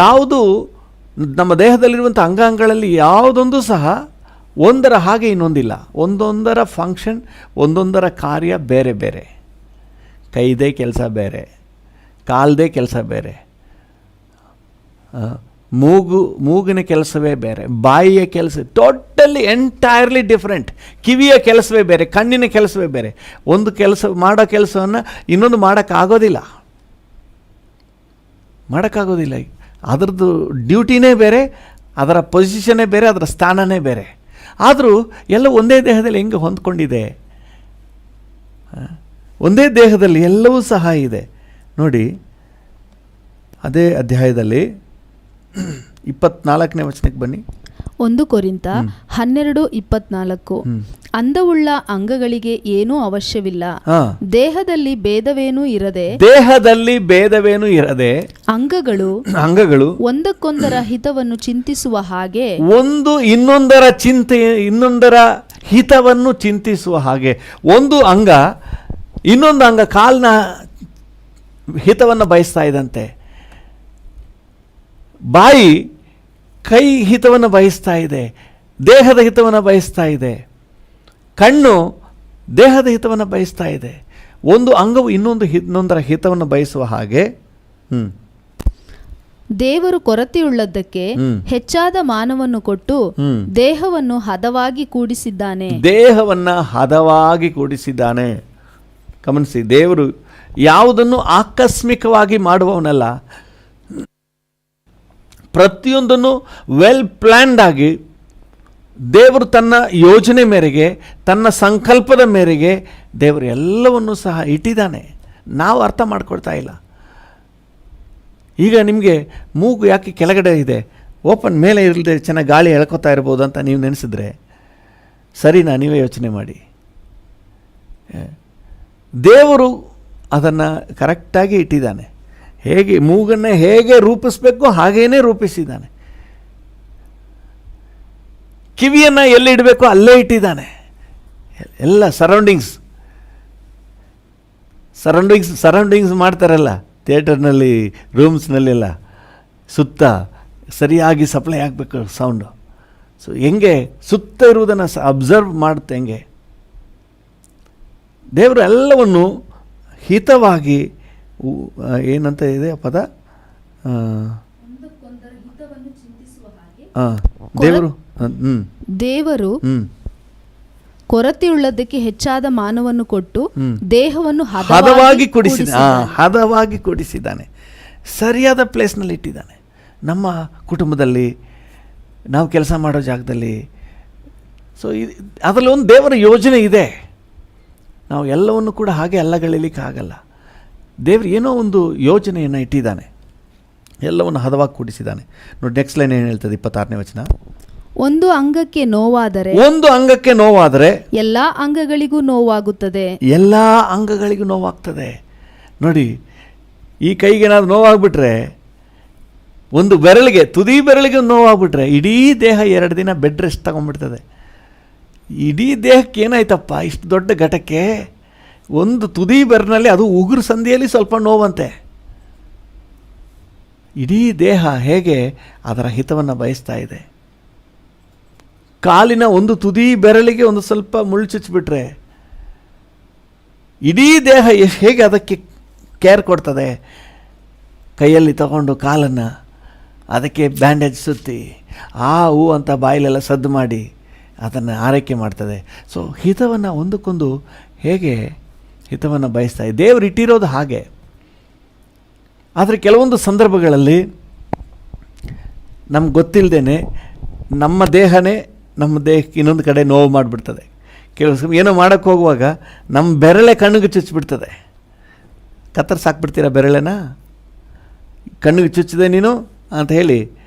ಯಾವುದು ನಮ್ಮ ದೇಹದಲ್ಲಿರುವಂಥ ಅಂಗಾಂಗಗಳಲ್ಲಿ ಯಾವುದೊಂದು ಸಹ ಒಂದರ ಹಾಗೆ ಇನ್ನೊಂದಿಲ್ಲ. ಒಂದೊಂದರ ಫಂಕ್ಷನ್, ಒಂದೊಂದರ ಕಾರ್ಯ ಬೇರೆ ಬೇರೆ. ಕೈದೇ ಕೆಲಸ ಬೇರೆ, ಕಾಲ್ದೇ ಕೆಲಸ ಬೇರೆ, ಮೂಗಿನ ಕೆಲಸವೇ ಬೇರೆ, ಬಾಯಿಯ ಕೆಲಸ ಟೋಟಲಿ ಎಂಟೈರ್ಲಿ ಡಿಫ್ರೆಂಟ್. ಕಿವಿಯ ಕೆಲಸವೇ ಬೇರೆ, ಕಣ್ಣಿನ ಕೆಲಸವೇ ಬೇರೆ. ಒಂದು ಕೆಲಸ ಮಾಡೋ ಕೆಲಸವನ್ನು ಇನ್ನೊಂದು ಮಾಡೋಕ್ಕಾಗೋದಿಲ್ಲ. ಅದರದ್ದು ಡ್ಯೂಟಿನೇ ಬೇರೆ, ಅದರ ಪೊಸಿಷನ್ನೇ ಬೇರೆ, ಅದರ ಸ್ಥಾನನೇ ಬೇರೆ. ಆದರೂ ಎಲ್ಲ ಒಂದೇ ದೇಹದಲ್ಲಿ ಹೆಂಗೆ ಹೊಂದ್ಕೊಂಡಿದೆ? ಒಂದೇ ದೇಹದಲ್ಲಿ ಎಲ್ಲವೂ ಸಹ ಇದೆ. ನೋಡಿ, ಅದೇ ಅಧ್ಯಾಯದಲ್ಲಿ 24ನೇ ವಚನಕ್ಕೆ ಬನ್ನಿ. 1 ಕೊರಿಂಥ 12:24. ಅಂದವುಳ್ಳ ಅಂಗಗಳಿಗೆ ಏನೂ ಅವಶ್ಯವಿಲ್ಲ, ದೇಹದಲ್ಲಿ ಭೇದವೇನೂ ಇರದೆ ಅಂಗಗಳು ಒಂದಕ್ಕೊಂದರ ಹಿತವನ್ನು ಚಿಂತಿಸುವ ಹಾಗೆ, ಒಂದು ಇನ್ನೊಂದರ ಹಿತವನ್ನು ಚಿಂತಿಸುವ ಹಾಗೆ. ಒಂದು ಅಂಗ ಇನ್ನೊಂದು ಅಂಗ ಕಾಲಿನ ಹಿತವನ್ನು ಬಯಸ್ತಾ ಇದ್ದಂತೆ, ಬಾಯಿ ಕೈ ಹಿತವನ್ನು ಬಯಸ್ತಾ ಇದೆ, ದೇಹದ ಹಿತವನ್ನು ಬಯಸ್ತಾ ಇದೆ, ಕಣ್ಣು ದೇಹದ ಹಿತವನ್ನು ಬಯಸ್ತಾ ಇದೆ. ಒಂದು ಅಂಗವು ಇನ್ನೊಂದರ ಹಿತವನ್ನು ಬಯಸುವ ಹಾಗೆ ದೇವರು ಕೊರತೆಯುಳ್ಳದ್ದಕ್ಕೆ ಹೆಚ್ಚಾದ ಮಾನವನ್ನು ಕೊಟ್ಟು ದೇಹವನ್ನು ಹದವಾಗಿ ಕೂಡಿಸಿದ್ದಾನೆ. ಗಮನಿಸಿ, ದೇವರು ಯಾವುದನ್ನು ಆಕಸ್ಮಿಕವಾಗಿ ಮಾಡುವವನಲ್ಲ. ಪ್ರತಿಯೊಂದನ್ನು ವೆಲ್ ಪ್ಲ್ಯಾನ್ಡ್ ಆಗಿ ದೇವರು ತನ್ನ ಯೋಜನೆ ಮೇರೆಗೆ, ತನ್ನ ಸಂಕಲ್ಪದ ಮೇರೆಗೆ ದೇವರು ಎಲ್ಲವನ್ನೂ ಸಹ ಇಟ್ಟಿದ್ದಾನೆ. ನಾವು ಅರ್ಥ ಮಾಡ್ಕೊಳ್ತಾ ಇಲ್ಲ. ಈಗ ನಿಮಗೆ ಮೂಗು ಯಾಕೆ ಕೆಳಗಡೆ ಇದೆ? ಓಪನ್ ಮೇಲೆ ಇರಲಿದೆ ಚೆನ್ನಾಗಿ ಗಾಳಿ ಎಳ್ಕೊತಾ ಇರ್ಬೋದು ಅಂತ ನೀವು ನೆನೆಸಿದ್ರೆ ಸರಿನಾ? ನೀವೇ ಯೋಚನೆ ಮಾಡಿ. ದೇವರು ಅದನ್ನು ಕರೆಕ್ಟಾಗಿ ಇಟ್ಟಿದ್ದಾನೆ. ಹೇಗೆ ಮೂಗನ್ನು ಹೇಗೆ ರೂಪಿಸಬೇಕು ಹಾಗೇನೇ ರೂಪಿಸಿದ್ದಾನೆ. ಕಿವಿಯನ್ನು ಎಲ್ಲಿ ಇಡಬೇಕು ಅಲ್ಲೇ ಇಟ್ಟಿದ್ದಾನೆ. ಎಲ್ಲ ಸರೌಂಡಿಂಗ್ಸ್ ಮಾಡ್ತಾರಲ್ಲ ಥಿಯೇಟರ್ನಲ್ಲಿ, ರೂಮ್ಸ್ನಲ್ಲೆಲ್ಲ ಸುತ್ತ ಸರಿಯಾಗಿ ಸಪ್ಲೈ ಆಗಬೇಕು ಸೌಂಡು. ಸೊ ಹೆಂಗೆ ಸುತ್ತ ಇರುವುದನ್ನು ಅಬ್ಸರ್ವ್ ಮಾಡುತ್ತೆ. ಹೆಂಗೆ ದೇವರು ಎಲ್ಲವನ್ನು ಹಿತವಾಗಿ, ಏನಂತ ಇದೆ ಪದ, ದೇವರು ಕೊರತೆಯುಳ್ಳದಕ್ಕೆ ಹೆಚ್ಚಾದ ಮಾನವನ್ನು ಕೊಟ್ಟು ದೇಹವನ್ನು ಹದವಾಗಿ ಕೊಡಿಸಿದ್ದಾನೆ. ಸರಿಯಾದ ಪ್ಲೇಸ್ನಲ್ಲಿ ಇಟ್ಟಿದ್ದಾನೆ. ನಮ್ಮ ಕುಟುಂಬದಲ್ಲಿ, ನಾವು ಕೆಲಸ ಮಾಡೋ ಜಾಗದಲ್ಲಿ. ಸೊ ಅದರಲ್ಲಿ ಒಂದು ದೇವರ ಯೋಜನೆ ಇದೆ. ನಾವು ಎಲ್ಲವನ್ನು ಕೂಡ ಹಾಗೆ ಅಲ್ಲಗಳಿಲಿಕ್ಕೆ ಆಗಲ್ಲ. ದೇವರು ಏನೋ ಒಂದು ಯೋಜನೆಯನ್ನು ಇಟ್ಟಿದ್ದಾನೆ, ಎಲ್ಲವನ್ನು ಹದವಾಗಿ ಕೂಡಿಸಿದ್ದಾನೆ. ನೋಡಿ ನೆಕ್ಸ್ಟ್ ಲೈನ್ ಏನು ಹೇಳ್ತದೆ, 26ನೇ ವಚನ. ಒಂದು ಅಂಗಕ್ಕೆ ನೋವಾದರೆ ಎಲ್ಲ ಅಂಗಗಳಿಗೂ ನೋವಾಗುತ್ತದೆ. ಎಲ್ಲ ಅಂಗಗಳಿಗೂ ನೋವಾಗ್ತದೆ. ನೋಡಿ, ಈ ಕೈಗೆ ಏನಾದ್ರು ನೋವಾಗ್ಬಿಟ್ರೆ, ಒಂದು ಬೆರಳಿಗೆ, ತುದಿ ಬೆರಳಿಗೆ ನೋವಾಗ್ಬಿಟ್ರೆ ಇಡೀ ದೇಹ 2 ದಿನ ಬೆಡ್ ರೆಸ್ಟ್ ತಗೊಂಡ್ಬಿಡ್ತದೆ. ಇಡೀ ದೇಹಕ್ಕೆ ಏನಾಯ್ತಪ್ಪ ಇಷ್ಟು ದೊಡ್ಡ ಘಟಕ್ಕೆ? ಒಂದು ತುದಿ ಬೆರಳಿನಲ್ಲಿ, ಅದು ಉಗುರು ಸಂಧಿಯಲ್ಲಿ ಸ್ವಲ್ಪ ನೋವಂತೆ. ಇಡೀ ದೇಹ ಹೇಗೆ ಅದರ ಹಿತವನ್ನು ಬಯಸ್ತಾ ಇದೆ. ಕಾಲಿನ ಒಂದು ತುದಿ ಬೆರಳಿಗೆ ಒಂದು ಸ್ವಲ್ಪ ಮುಳ್ಳು ಚುಚ್ಚಿಬಿಟ್ರೆ ಇಡೀ ದೇಹ ಹೇಗೆ ಅದಕ್ಕೆ ಕೇರ್ ಕೊಡ್ತದೆ. ಕೈಯಲ್ಲಿ ತಗೊಂಡು ಕಾಲನ್ನು ಅದಕ್ಕೆ ಬ್ಯಾಂಡೇಜ್ ಸುತ್ತಿ ಹೂ ಅಂತ ಬಾಯಿಲೆಲ್ಲ ಸದ್ದು ಮಾಡಿ ಅದನ್ನು ಆರೈಕೆ ಮಾಡ್ತದೆ. ಸೊ ಹಿತವನ್ನು ಒಂದಕ್ಕೊಂದು ಹೇಗೆ ಹಿತವನ್ನು ಬಯಸ್ತಾ ಇದೆ. ದೇವರು ಇಟ್ಟಿರೋದು ಹಾಗೆ. ಆದರೆ ಕೆಲವೊಂದು ಸಂದರ್ಭಗಳಲ್ಲಿ ನಮ್ಗೆ ಗೊತ್ತಿಲ್ಲದೇನೆ ನಮ್ಮ ದೇಹಕ್ಕೆ ಇನ್ನೊಂದು ಕಡೆ ನೋವು ಮಾಡಿಬಿಡ್ತದೆ. ಕೆಲವು ಏನೋ ಮಾಡೋಕ್ಕೆ ಹೋಗುವಾಗ ನಮ್ಮ ಬೆರಳೆ ಕಣ್ಣಿಗೆ ಚುಚ್ಚಿಬಿಡ್ತದೆ. ಕತ್ತರಿಸಾಕ್ಬಿಡ್ತೀರಾ ಬೆರಳೆನ? ಕಣ್ಣಿಗೆ ಚುಚ್ಚಿದೆ ನೀನು ಅಂತ ಹೇಳಿ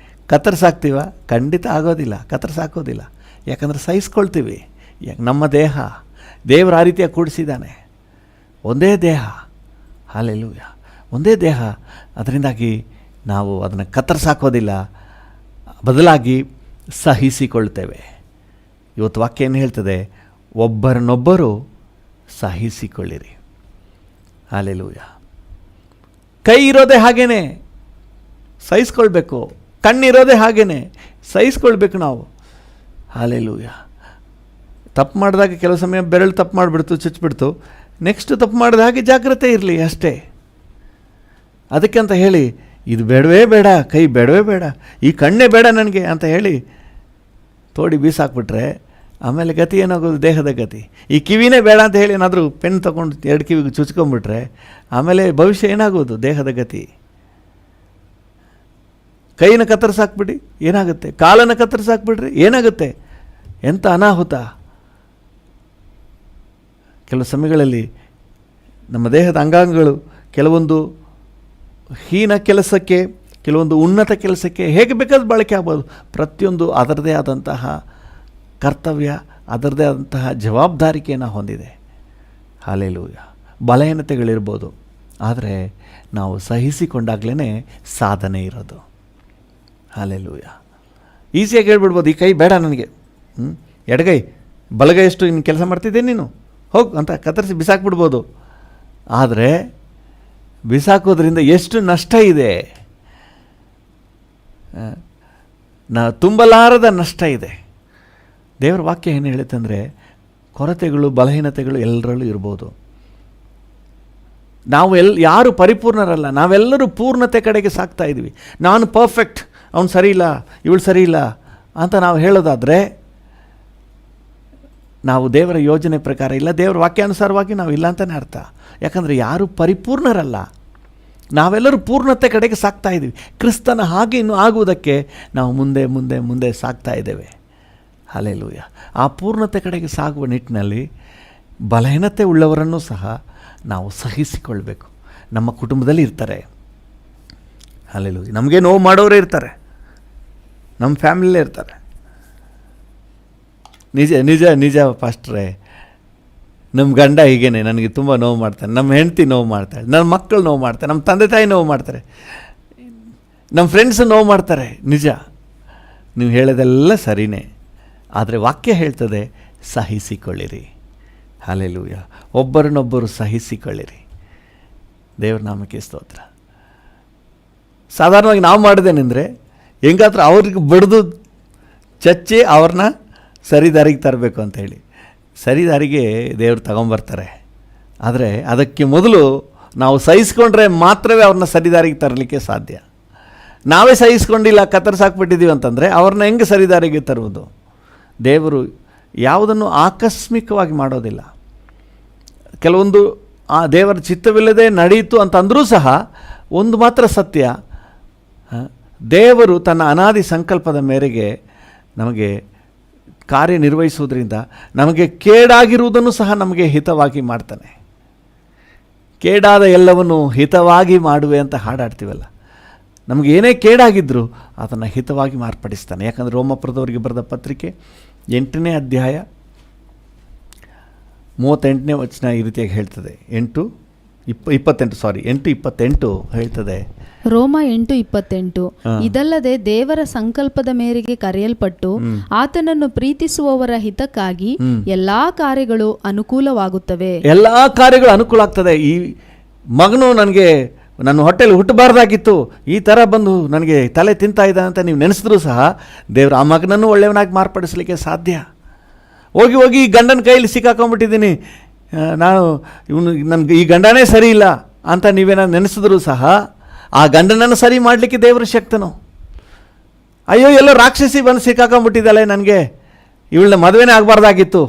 ಕತ್ತರಿಸಾಕ್ತೀವ? ಖಂಡಿತ ಆಗೋದಿಲ್ಲ, ಕತ್ತರಿಸಾಕೋದಿಲ್ಲ. ಯಾಕಂದರೆ ಸಹಿಸ್ಕೊಳ್ತೀವಿ. ನಮ್ಮ ದೇವರು ಆ ರೀತಿಯಾಗಿ ಕೂಡಿಸಿದ್ದಾನೆ. ಒಂದೇ ದೇಹ, ಹಲ್ಲೆಲೂಯಾ, ಒಂದೇ ದೇಹ. ಅದರಿಂದಾಗಿ ನಾವು ಅದನ್ನು ಕತ್ತರಿಸಾಕೋದಿಲ್ಲ, ಬದಲಾಗಿ ಸಹಿಸಿಕೊಳ್ತೇವೆ. ಇವತ್ತು ವಾಕ್ಯ ಏನು ಹೇಳ್ತದೆ? ಒಬ್ಬರನ್ನೊಬ್ಬರು ಸಹಿಸಿಕೊಳ್ಳಿರಿ. ಹಲ್ಲೆಲೂಯಾ. ಕೈ ಇರೋದೇ ಹಾಗೇನೆ, ಸಹಿಸ್ಕೊಳ್ಬೇಕು. ಕಣ್ಣಿರೋದೇ ಹಾಗೇನೆ, ಸಹಿಸ್ಕೊಳ್ಬೇಕು ನಾವು. ಹಲ್ಲೆಲೂಯಾ. ತಪ್ಪು ಮಾಡಿದಾಗ ಕೆಲವು ಸಮಯ ಬೆರಳು ತಪ್ಪು ಮಾಡಿಬಿಡ್ತು, ಚುಚ್ಚಿಬಿಡ್ತು. ನೆಕ್ಸ್ಟ್ ತಪ್ಪು ಮಾಡಿದ ಹಾಗೆ ಜಾಗ್ರತೆ ಇರಲಿ ಅಷ್ಟೇ. ಅದಕ್ಕೆ ಅಂತ ಹೇಳಿ ಇದು ಬೇಡವೇ ಬೇಡ, ಕೈ ಬೇಡವೇ ಬೇಡ, ಈ ಕಣ್ಣೇ ಬೇಡ ನನಗೆ ಅಂತ ಹೇಳಿ ತೋಡಿ ಬೀಸಾಕ್ಬಿಟ್ರೆ ಆಮೇಲೆ ಗತಿ ಏನಾಗೋದು? ದೇಹದ ಗತಿ. ಈ ಕಿವಿನೇ ಬೇಡ ಅಂತ ಹೇಳಿ ಏನಾದರೂ ಪೆನ್ ತೊಗೊಂಡು 2 ಕಿವಿಗೆ ಚುಚ್ಕೊಂಡ್ಬಿಟ್ರೆ ಆಮೇಲೆ ಭವಿಷ್ಯ ಏನಾಗೋದು? ದೇಹದ ಗತಿ. ಕೈನ ಕತ್ತರಿಸಾಕ್ಬಿಡಿ, ಏನಾಗುತ್ತೆ? ಕಾಲನ್ನು ಕತ್ತರಿಸಾಕ್ಬಿಡ್ರಿ, ಏನಾಗುತ್ತೆ? ಎಂಥ ಅನಾಹುತ. ಕೆಲವು ಸಮಯಗಳಲ್ಲಿ ನಮ್ಮ ದೇಹದ ಅಂಗಾಂಗಗಳು ಕೆಲವೊಂದು ಹೀನ ಕೆಲಸಕ್ಕೆ, ಕೆಲವೊಂದು ಉನ್ನತ ಕೆಲಸಕ್ಕೆ ಹೇಗೆ ಬೇಕಾದ್ರೂ ಬಳಕೆ ಆಗ್ಬೋದು. ಪ್ರತಿಯೊಂದು ಅದರದೇ ಆದಂತಹ ಕರ್ತವ್ಯ, ಅದರದೇ ಆದಂತಹ ಜವಾಬ್ದಾರಿಕೆಯನ್ನು ಹೊಂದಿದೆ. ಹಲ್ಲೆಲೂಯಾ. ಬಲಹೀನತೆಗಳಿರ್ಬೋದು, ಆದರೆ ನಾವು ಸಹಿಸಿಕೊಂಡಾಗಲೇ ಸಾಧನೆ ಇರೋದು. ಹಲ್ಲೆಲೂಯಾ. ಈಸಿಯಾಗಿ ಹೇಳ್ಬಿಡ್ಬೋದು, ಈ ಕೈ ಬೇಡ ನನಗೆ, ಎಡಗೈ, ಬಲಗೈ ಎಷ್ಟು ಇನ್ನು ಕೆಲಸ ಮಾಡ್ತಿದ್ದೆ ನೀನು, ಹೋಗು ಅಂತ ಕತ್ತರಿಸಿ ಬಿಸಾಕ್ಬಿಡ್ಬೋದು. ಆದರೆ ಬಿಸಾಕೋದ್ರಿಂದ ಎಷ್ಟು ನಷ್ಟ ಇದೆ, ತುಂಬಲಾರದ ನಷ್ಟ ಇದೆ. ದೇವರ ವಾಕ್ಯ ಏನು ಹೇಳುತ್ತಂದರೆ, ಕೊರತೆಗಳು, ಬಲಹೀನತೆಗಳು ಎಲ್ಲರಲ್ಲೂ ಇರ್ಬೋದು. ನಾವು ಯಾರು ಪರಿಪೂರ್ಣರಲ್ಲ, ನಾವೆಲ್ಲರೂ ಪೂರ್ಣತೆ ಕಡೆಗೆ ಸಾಕ್ತಾ ಇದ್ವಿ. ನಾನು ಪರ್ಫೆಕ್ಟ್, ಅವನು ಸರಿ ಇಲ್ಲ, ಇವಳು ಸರಿ ಇಲ್ಲ ಅಂತ ನಾವು ಹೇಳೋದಾದರೆ ನಾವು ದೇವರ ಯೋಜನೆ ಪ್ರಕಾರ ಇಲ್ಲ, ದೇವರ ವಾಕ್ಯಾನುಸಾರವಾಗಿ ನಾವು ಇಲ್ಲ ಅಂತಲೇ ಅರ್ಥ. ಯಾಕಂದರೆ ಯಾರು ಪರಿಪೂರ್ಣರಲ್ಲ, ನಾವೆಲ್ಲರೂ ಪೂರ್ಣತೆ ಕಡೆಗೆ ಸಾಕ್ತಾ ಇದ್ದೀವಿ. ಕ್ರಿಸ್ತನ ಹಾಗೆ ಇನ್ನು ಆಗುವುದಕ್ಕೆ ನಾವು ಮುಂದೆ ಮುಂದೆ ಮುಂದೆ ಸಾಕ್ತಾ ಇದ್ದೇವೆ. ಹಲ್ಲೆಲೂಯಾ. ಆ ಪೂರ್ಣತೆ ಕಡೆಗೆ ಸಾಗುವ ನಿಟ್ಟಿನಲ್ಲಿ ಬಲಹೀನತೆ ಉಳ್ಳವರನ್ನು ಸಹ ನಾವು ಸಹಿಸಿಕೊಳ್ಬೇಕು. ನಮ್ಮ ಕುಟುಂಬದಲ್ಲಿ ಇರ್ತಾರೆ, ಹಲ್ಲೆಲೂಯಾ, ನಮಗೆ ನೋವು ಮಾಡೋರೇ ಇರ್ತಾರೆ. ನಮ್ಮ ಫ್ಯಾಮಿಲಿಯಲ್ಲೇ ಇರ್ತಾರೆ. ನಿಜ ನಿಜ ನಿಜ ಪಾಸ್ಟ್ರೇ, ನಮ್ಮ ಗಂಡ ಹೀಗೇನೆ ನನಗೆ ತುಂಬ ನೋವು ಮಾಡ್ತಾನೆ, ನಮ್ಮ ಹೆಂಡತಿ ನೋವು ಮಾಡ್ತಾಳೆ, ನನ್ನ ಮಕ್ಕಳು ನೋವು ಮಾಡ್ತಾರೆ, ನಮ್ಮ ತಂದೆ ತಾಯಿ ನೋವು ಮಾಡ್ತಾರೆ, ನಮ್ಮ ಫ್ರೆಂಡ್ಸ್ ನೋವು ಮಾಡ್ತಾರೆ. ನಿಜ, ನೀವು ಹೇಳೋದೆಲ್ಲ ಸರಿಯೇ. ಆದರೆ ವಾಕ್ಯ ಹೇಳ್ತದೆ ಸಹಿಸಿಕೊಳ್ಳಿರಿ. ಹಲ್ಲೆಲೂಯಾ. ಒಬ್ಬರನ್ನೊಬ್ಬರು ಸಹಿಸಿಕೊಳ್ಳಿರಿ. ದೇವ್ರ ನಾಮಕ್ಕೆ ಸ್ತೋತ್ರ. ಸಾಧಾರಣವಾಗಿ ನಾವು ಮಾಡೋದೇನೆಂದರೆ ಹೆಂಗಾದ್ರೂ ಅವ್ರಿಗೆ ಬಡಿದು ಚಚ್ಚಿ ಅವ್ರನ್ನ ಸರಿದಾರಿಗೆ ತರಬೇಕು ಅಂಥೇಳಿ. ಸರಿದಾರಿಗೆ ದೇವರು ತಗೊಂಬರ್ತಾರೆ. ಆದರೆ ಅದಕ್ಕೆ ಮೊದಲು ನಾವು ಸಹಿಸ್ಕೊಂಡ್ರೆ ಮಾತ್ರವೇ ಅವ್ರನ್ನ ಸರಿದಾರಿಗೆ ತರಲಿಕ್ಕೆ ಸಾಧ್ಯ. ನಾವೇ ಸಹಿಸ್ಕೊಂಡಿಲ್ಲ, ಕತ್ತರಿಸಾಕ್ಬಿಟ್ಟಿದ್ದೀವಿ ಅಂತಂದರೆ ಅವ್ರನ್ನ ಹೆಂಗೆ ಸರಿದಾರಿಗೆ ತರುವುದು? ದೇವರು ಯಾವುದನ್ನು ಆಕಸ್ಮಿಕವಾಗಿ ಮಾಡೋದಿಲ್ಲ. ಕೆಲವೊಂದು ಆ ದೇವರ ಚಿತ್ತವಿಲ್ಲದೆ ನಡೆಯಿತು ಅಂತಂದರೂ ಸಹ ಒಂದು ಮಾತ್ರ ಸತ್ಯ, ದೇವರು ತನ್ನ ಅನಾದಿ ಸಂಕಲ್ಪದ ಮೇರೆಗೆ ನಮಗೆ ಕಾರ್ಯನಿರ್ವಹಿಸುವುದರಿಂದ ನಮಗೆ ಕೇಡಾಗಿರುವುದನ್ನು ಸಹ ನಮಗೆ ಹಿತವಾಗಿ ಮಾಡ್ತಾನೆ. ಕೇಡಾದ ಎಲ್ಲವನ್ನು ಹಿತವಾಗಿ ಮಾಡುವೆ ಅಂತ ಹಾಡಾಡ್ತೀವಲ್ಲ, ನಮಗೆ ಏನೇ ಕೇಡಾಗಿದ್ದರೂ ಅದನ್ನು ಹಿತವಾಗಿ ಮಾರ್ಪಡಿಸ್ತಾನೆ. ಯಾಕಂದರೆ ರೋಮಪುರದವರಿಗೆ ಬರೆದ ಪತ್ರಿಕೆ 8ನೇ ಅಧ್ಯಾಯ 38ನೇ ವಚನ ಈ ರೀತಿಯಾಗಿ ಹೇಳ್ತದೆ. 8:28 ಹೇಳ್ತದೆ. ರೋಮ 8:28. ಇದಲ್ಲದೆ ದೇವರ ಸಂಕಲ್ಪದ ಮೇರೆಗೆ ಕರೆಯಲ್ಪಟ್ಟು ಆತನನ್ನು ಪ್ರೀತಿಸುವವರ ಹಿತಕ್ಕಾಗಿ ಎಲ್ಲಾ ಕಾರ್ಯಗಳು ಅನುಕೂಲವಾಗುತ್ತವೆ. ಎಲ್ಲಾ ಕಾರ್ಯಗಳು ಅನುಕೂಲ ಆಗ್ತದೆ. ಈ ಮಗನು ನನಗೆ ನನ್ನ ಹೊಟ್ಟೆಲಿ ಹುಟ್ಟಬಾರ್ದಾಗಿತ್ತು, ಈ ಥರ ಬಂದು ನನಗೆ ತಲೆ ತಿಂತಾ ಇದ್ದ ಅಂತ ನೀವು ನೆನೆಸಿದ್ರೂ ಸಹ ದೇವರು ಆ ಮಗನನ್ನು ಒಳ್ಳೆಯವನಾಗಿ ಮಾರ್ಪಡಿಸಲಿಕ್ಕೆ ಸಾಧ್ಯ. ಹೋಗಿ ಹೋಗಿ ಈ ಗಂಡನ ಕೈಯಲ್ಲಿ ಸಿಕ್ಕಾಕೊಂಡ್ಬಿಟ್ಟಿದ್ದೀನಿ, ನನಗೆ ಈ ಗಂಡನೇ ಸರಿ ಇಲ್ಲ ಅಂತ ನೀವೇನಾದ್ರು ನೆನೆಸಿದ್ರೂ ಸಹ ಆ ಗಂಡನನ್ನು ಸರಿ ಮಾಡಲಿಕ್ಕೆ ದೇವರು ಶಕ್ತನು. ಅಯ್ಯೋ ಎಲ್ಲೋ ರಾಕ್ಷಸಿ ಬಂದು ಸಿಕ್ಕಾಕೊಂಡ್ಬಿಟ್ಟಿದ್ದಾಳೆ, ನನಗೆ ಇವಳನ್ನ ಮದುವೆನೇ ಆಗಬಾರ್ದಾಗಿತ್ತು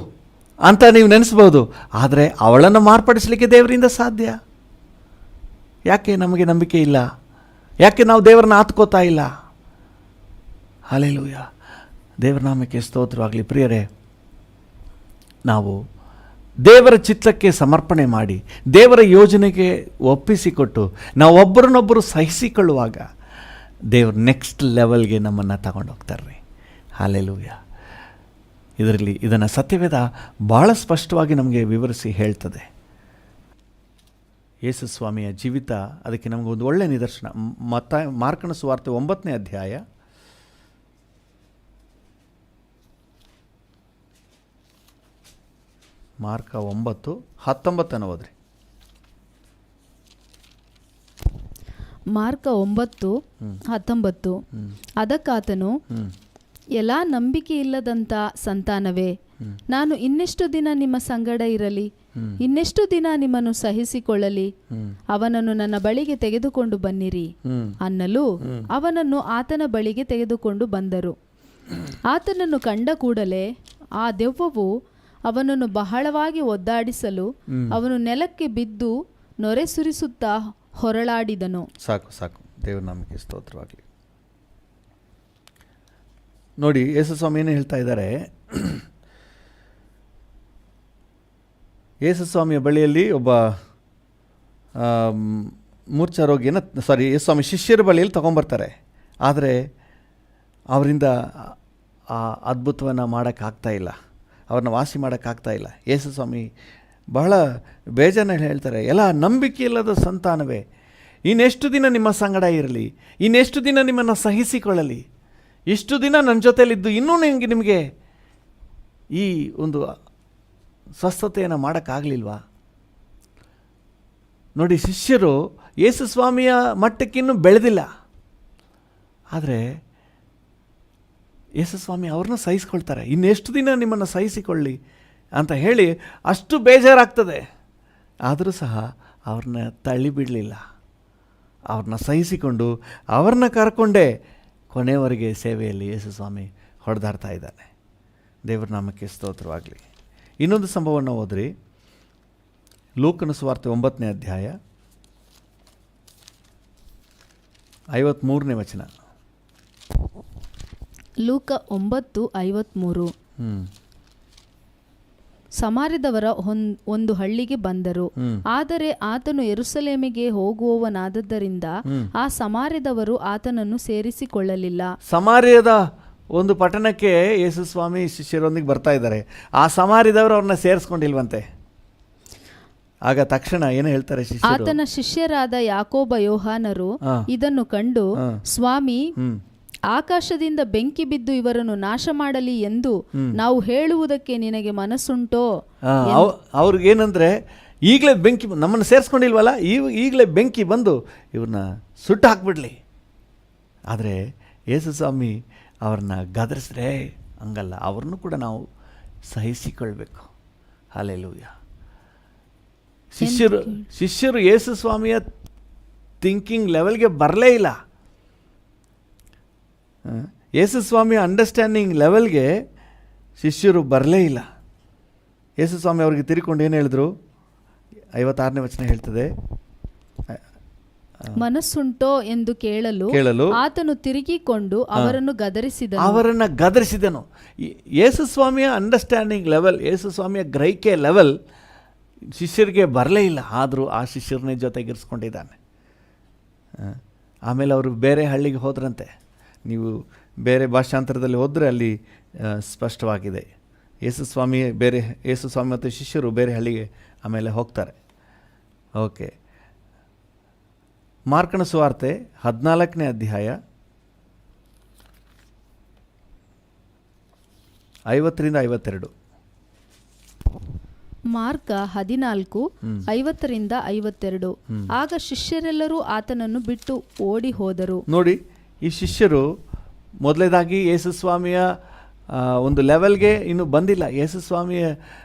ಅಂತ ನೀವು ನೆನೆಸ್ಬೋದು. ಆದರೆ ಅವಳನ್ನು ಮಾರ್ಪಡಿಸಲಿಕ್ಕೆ ದೇವರಿಂದ ಸಾಧ್ಯ. ಯಾಕೆ ನಮಗೆ ನಂಬಿಕೆ ಇಲ್ಲ? ಯಾಕೆ ನಾವು ದೇವರನ್ನ ಆತ್ಕೋತಾ ಇಲ್ಲ? ಹಲ್ಲೆಲೂಯಾ. ದೇವರ ನಾಮಕ್ಕೆ ಸ್ತೋತ್ರವಾಗಲಿ. ಪ್ರಿಯರೇ, ನಾವು ದೇವರ ಚಿತ್ತಕ್ಕೆ ಸಮರ್ಪಣೆ ಮಾಡಿ ದೇವರ ಯೋಜನೆಗೆ ಒಪ್ಪಿಸಿಕೊಟ್ಟು ನಾವು ಒಬ್ಬರನ್ನೊಬ್ಬರು ಸಹಿಸಿಕೊಳ್ಳುವಾಗ ದೇವರು ನೆಕ್ಸ್ಟ್ ಲೆವೆಲ್ಗೆ ನಮ್ಮನ್ನು ತಗೊಂಡೋಗ್ತಾರೆ. ಹಲ್ಲೆಲೂಯಾ. ಇದನ್ನು ಸತ್ಯವೇದ ಭಾಳ ಸ್ಪಷ್ಟವಾಗಿ ನಮಗೆ ವಿವರಿಸಿ ಹೇಳ್ತದೆ. ಯೇಸು ಸ್ವಾಮಿಯ ಜೀವಿತ ಅದಕ್ಕೆ ನಮಗೊಂದು ಒಳ್ಳೆಯ ನಿದರ್ಶನ. ಮಾರ್ಕನ ಸುವಾರ್ತೆ 9ನೇ ಅಧ್ಯಾಯ 9:19 ಓದ್ರಿ. ಮಾರ್ಕ 9:19. ಅದಕ್ಕಾತನು, ಎಲ್ಲಾ ನಂಬಿಕೆ ಇಲ್ಲದಂತ ಸಂತಾನವೇ, ನಾನು ಇನ್ನೆಷ್ಟು ದಿನ ನಿಮ್ಮ ಸಂಗಡ ಇರಲಿ, ಇನ್ನೆಷ್ಟು ದಿನ ನಿಮ್ಮನ್ನು ಸಹಿಸಿಕೊಳ್ಳಲಿ, ಅವನನ್ನು ನನ್ನ ಬಳಿಗೆ ತೆಗೆದುಕೊಂಡು ಬನ್ನಿರಿ ಅನ್ನಲು ಅವನನ್ನು ಆತನ ಬಳಿಗೆ ತೆಗೆದುಕೊಂಡು ಬಂದರು. ಆತನನ್ನು ಕಂಡ ಕೂಡಲೇ ಆ ದೆವ್ವವು ಅವನನ್ನು ಬಹಳವಾಗಿ ಒದ್ದಾಡಿಸಲು ಅವನು ನೆಲಕ್ಕೆ ಬಿದ್ದು ನೊರೆ ಸುರಿಸುತ್ತಾ ಹೊರಳಾಡಿದನು. ಸಾಕು. ದೇವರ ನಾಮಕ್ಕೆ ಸ್ತೋತ್ರವಾಗಲಿ. ನೋಡಿ, ಯೇಸು ಸ್ವಾಮಿ ಏನು ಹೇಳ್ತಾ ಇದ್ದಾರೆ. ಯೇಸು ಸ್ವಾಮಿಯ ಬಳಿಯಲ್ಲಿ ಒಬ್ಬ ಮೂರ್ಛಾ ರೋಗಿಯನ್ನು ಯೇಸು ಸ್ವಾಮಿ ಶಿಷ್ಯರ ಬಳಿಯಲ್ಲಿ ತೊಗೊಂಬರ್ತಾರೆ. ಆದರೆ ಅವರಿಂದ ಆ ಅದ್ಭುತವನ್ನು ಮಾಡೋಕ್ಕಾಗ್ತಾ ಇಲ್ಲ, ಅವ್ರನ್ನ ವಾಸಿ ಮಾಡೋಕ್ಕಾಗ್ತಾ ಇಲ್ಲ. ಯೇಸು ಸ್ವಾಮಿ ಬಹಳ ಬೇಜಾರು ಹೇಳ್ತಾರೆ, ಎಲ್ಲ ನಂಬಿಕೆ ಇಲ್ಲದ ಸಂತಾನವೇ, ಇನ್ನೆಷ್ಟು ದಿನ ನಿಮ್ಮ ಸಂಗಡ ಇರಲಿ, ಇನ್ನೆಷ್ಟು ದಿನ ನಿಮ್ಮನ್ನು ಸಹಿಸಿಕೊಳ್ಳಲಿ, ಇಷ್ಟು ದಿನ ನನ್ನ ಜೊತೆಯಲ್ಲಿದ್ದು ಇನ್ನೂ ನಿಮಗೆ ಈ ಒಂದು ಸ್ವಸ್ಥತೆಯನ್ನು ಮಾಡೋಕ್ಕಾಗಲಿಲ್ವಾ? ನೋಡಿ, ಶಿಷ್ಯರು ಯೇಸು ಸ್ವಾಮಿಯ ಮಟ್ಟಕ್ಕಿನ್ನೂ ಬೆಳೆದಿಲ್ಲ. ಆದರೆ ಯೇಸು ಸ್ವಾಮಿ ಅವ್ರನ್ನ ಸಹಿಸ್ಕೊಳ್ತಾರೆ. ಇನ್ನೆಷ್ಟು ದಿನ ನಿಮ್ಮನ್ನು ಸಹಿಸಿಕೊಳ್ಳಿ ಅಂತ ಹೇಳಿ ಅಷ್ಟು ಬೇಜಾರಾಗ್ತದೆ. ಆದರೂ ಸಹ ಅವ್ರನ್ನ ತಳ್ಳಿಬಿಡಲಿಲ್ಲ. ಅವ್ರನ್ನ ಸಹಿಸಿಕೊಂಡು ಅವ್ರನ್ನ ಕರ್ಕೊಂಡೇ ಕೊನೆಯವರೆಗೆ ಸೇವೆಯಲ್ಲಿ ಯೇಸು ಸ್ವಾಮಿ ಹೊಡೆದಾಡ್ತಾ ಇದ್ದಾನೆ. ದೇವರ ನಾಮಕ್ಕೆ ಸ್ತೋತ್ರವಾಗಲಿ. ಇನ್ನೊಂದು ಸಂಭವವನ್ನು ಓದ್ರಿ. ಲೂಕನ ಸುವಾರ್ತೆ 9ನೇ ಅಧ್ಯಾಯ 53ನೇ ವಚನ. ಲೂಕ 9:53. ಸಮಾರ್ಯದವರ ಒಂದು ಹಳ್ಳಿಗೆ ಬಂದರು. ಆದರೆ ಆತನು ಯೆರೂಸಲೇಮಿಗೆ ಹೋಗುವವನಾದದ್ದರಿಂದ ಆ ಸಮಾರ್ಯದವರು ಆತನನ್ನು ಸೇರಿಸಿಕೊಳ್ಳಲಿಲ್ಲ. ಸಮಾರ್ಯದ ಒಂದು ಪಟ್ಟಣಕ್ಕೆ ಯೇಸು ಸ್ವಾಮಿ ಶಿಷ್ಯರೊಂದಿಗೆ ಬರ್ತಾ ಇದ್ದಾರೆ. ಆ ಸಮಾರ್ಯದವರು ಅವ್ರನ್ನ ಸೇರಿಸ್ಕೊಂಡಿಲ್ವಂತೆ. ಆಗ ತಕ್ಷಣ ಏನು ಹೇಳ್ತಾರೆ ಶಿಷ್ಯರು? ಆತನ ಶಿಷ್ಯರಾದ ಯಾಕೋಬ ಯೋಹಾನರು ಇದನ್ನು ಕಂಡು, ಸ್ವಾಮಿ, ಆಕಾಶದಿಂದ ಬೆಂಕಿ ಬಿದ್ದು ಇವರನ್ನು ನಾಶ ಮಾಡಲಿ ಎಂದು ನಾವು ಹೇಳುವುದಕ್ಕೆ ನಿನಗೆ ಮನಸ್ಸುಂಟೋ? ಅವ್ರಿಗೇನಂದ್ರೆ, ಈಗಲೇ ಬೆಂಕಿ ನಮ್ಮನ್ನು ಸೇರಿಸ್ಕೊಂಡಿಲ್ವಲ್ಲ, ಈಗಲೇ ಬೆಂಕಿ ಬಂದು ಇವ್ರನ್ನ ಸುಟ್ಟು ಹಾಕ್ಬಿಡ್ಲಿ. ಆದರೆ ಯೇಸು ಸ್ವಾಮಿ ಅವ್ರನ್ನ ಗದರಿಸ್ರೆ ಹಂಗಲ್ಲ, ಅವ್ರನ್ನೂ ಕೂಡ ನಾವು ಸಹಿಸಿಕೊಳ್ಬೇಕು. ಹಲ್ಲೆಲೂಯಾ. ಶಿಷ್ಯರು ಯೇಸು ಸ್ವಾಮಿಯ ಥಿಂಕಿಂಗ್ ಲೆವೆಲ್ಗೆ ಬರಲೇ ಇಲ್ಲ. ಯೇಸು ಸ್ವಾಮಿಯ ಅಂಡರ್ಸ್ಟ್ಯಾಂಡಿಂಗ್ ಲೆವೆಲ್ಗೆ ಶಿಷ್ಯರು ಬರಲೇ ಇಲ್ಲ. ಯೇಸು ಸ್ವಾಮಿ ಅವ್ರಿಗೆ ತಿರುಕೊಂಡು ಏನು ಹೇಳಿದ್ರು? 56ನೇ ವಚನ ಹೇಳ್ತದೆ, ಮನಸ್ಸುಂಟೋ ಎಂದು ಕೇಳಲು ಆತನು ತಿರುಗಿಕೊಂಡು ಅವರನ್ನು ಗದರಿಸಿದನು. ಯೇಸು ಸ್ವಾಮಿಯ ಅಂಡರ್ಸ್ಟ್ಯಾಂಡಿಂಗ್ ಲೆವೆಲ್, ಯೇಸು ಸ್ವಾಮಿಯ ಗ್ರಹಿಕೆ ಲೆವೆಲ್ ಶಿಷ್ಯರಿಗೆ ಬರಲೇ ಇಲ್ಲ. ಆದರೂ ಆ ಶಿಷ್ಯರನ್ನೇ ಜೊತೆಗಿರಿಸ್ಕೊಂಡಿದ್ದಾನೆ. ಆಮೇಲೆ ಅವರು ಬೇರೆ ಹಳ್ಳಿಗೆ ಹೋದ್ರಂತೆ. ನೀವು ಬೇರೆ ಭಾಷಾಂತರದಲ್ಲಿ ಹೋದರೆ ಅಲ್ಲಿ ಸ್ಪಷ್ಟವಾಗಿದೆ. ಯೇಸು ಸ್ವಾಮಿ ಮತ್ತು ಶಿಷ್ಯರು ಬೇರೆ ಹಳ್ಳಿಗೆ ಆಮೇಲೆ ಹೋಗ್ತಾರೆ. ಓಕೆ, ಮಾರ್ಕನ ಸುವಾರ್ತೆ 14ನೇ ಅಧ್ಯಾಯ 50-52. ಮಾರ್ಕ 14:50-52. ಆಗ ಶಿಷ್ಯರೆಲ್ಲರೂ ಆತನನ್ನು ಬಿಟ್ಟು ಓಡಿ ಹೋದರು. ನೋಡಿ, ಈ ಶಿಷ್ಯರು ಮೊದಲನೇದಾಗಿ ಯೇಸು ಸ್ವಾಮಿಯ ಒಂದು ಲೆವೆಲ್ಗೆ ಇನ್ನೂ ಬಂದಿಲ್ಲ. ಯೇಸು ಸ್ವಾಮಿಯ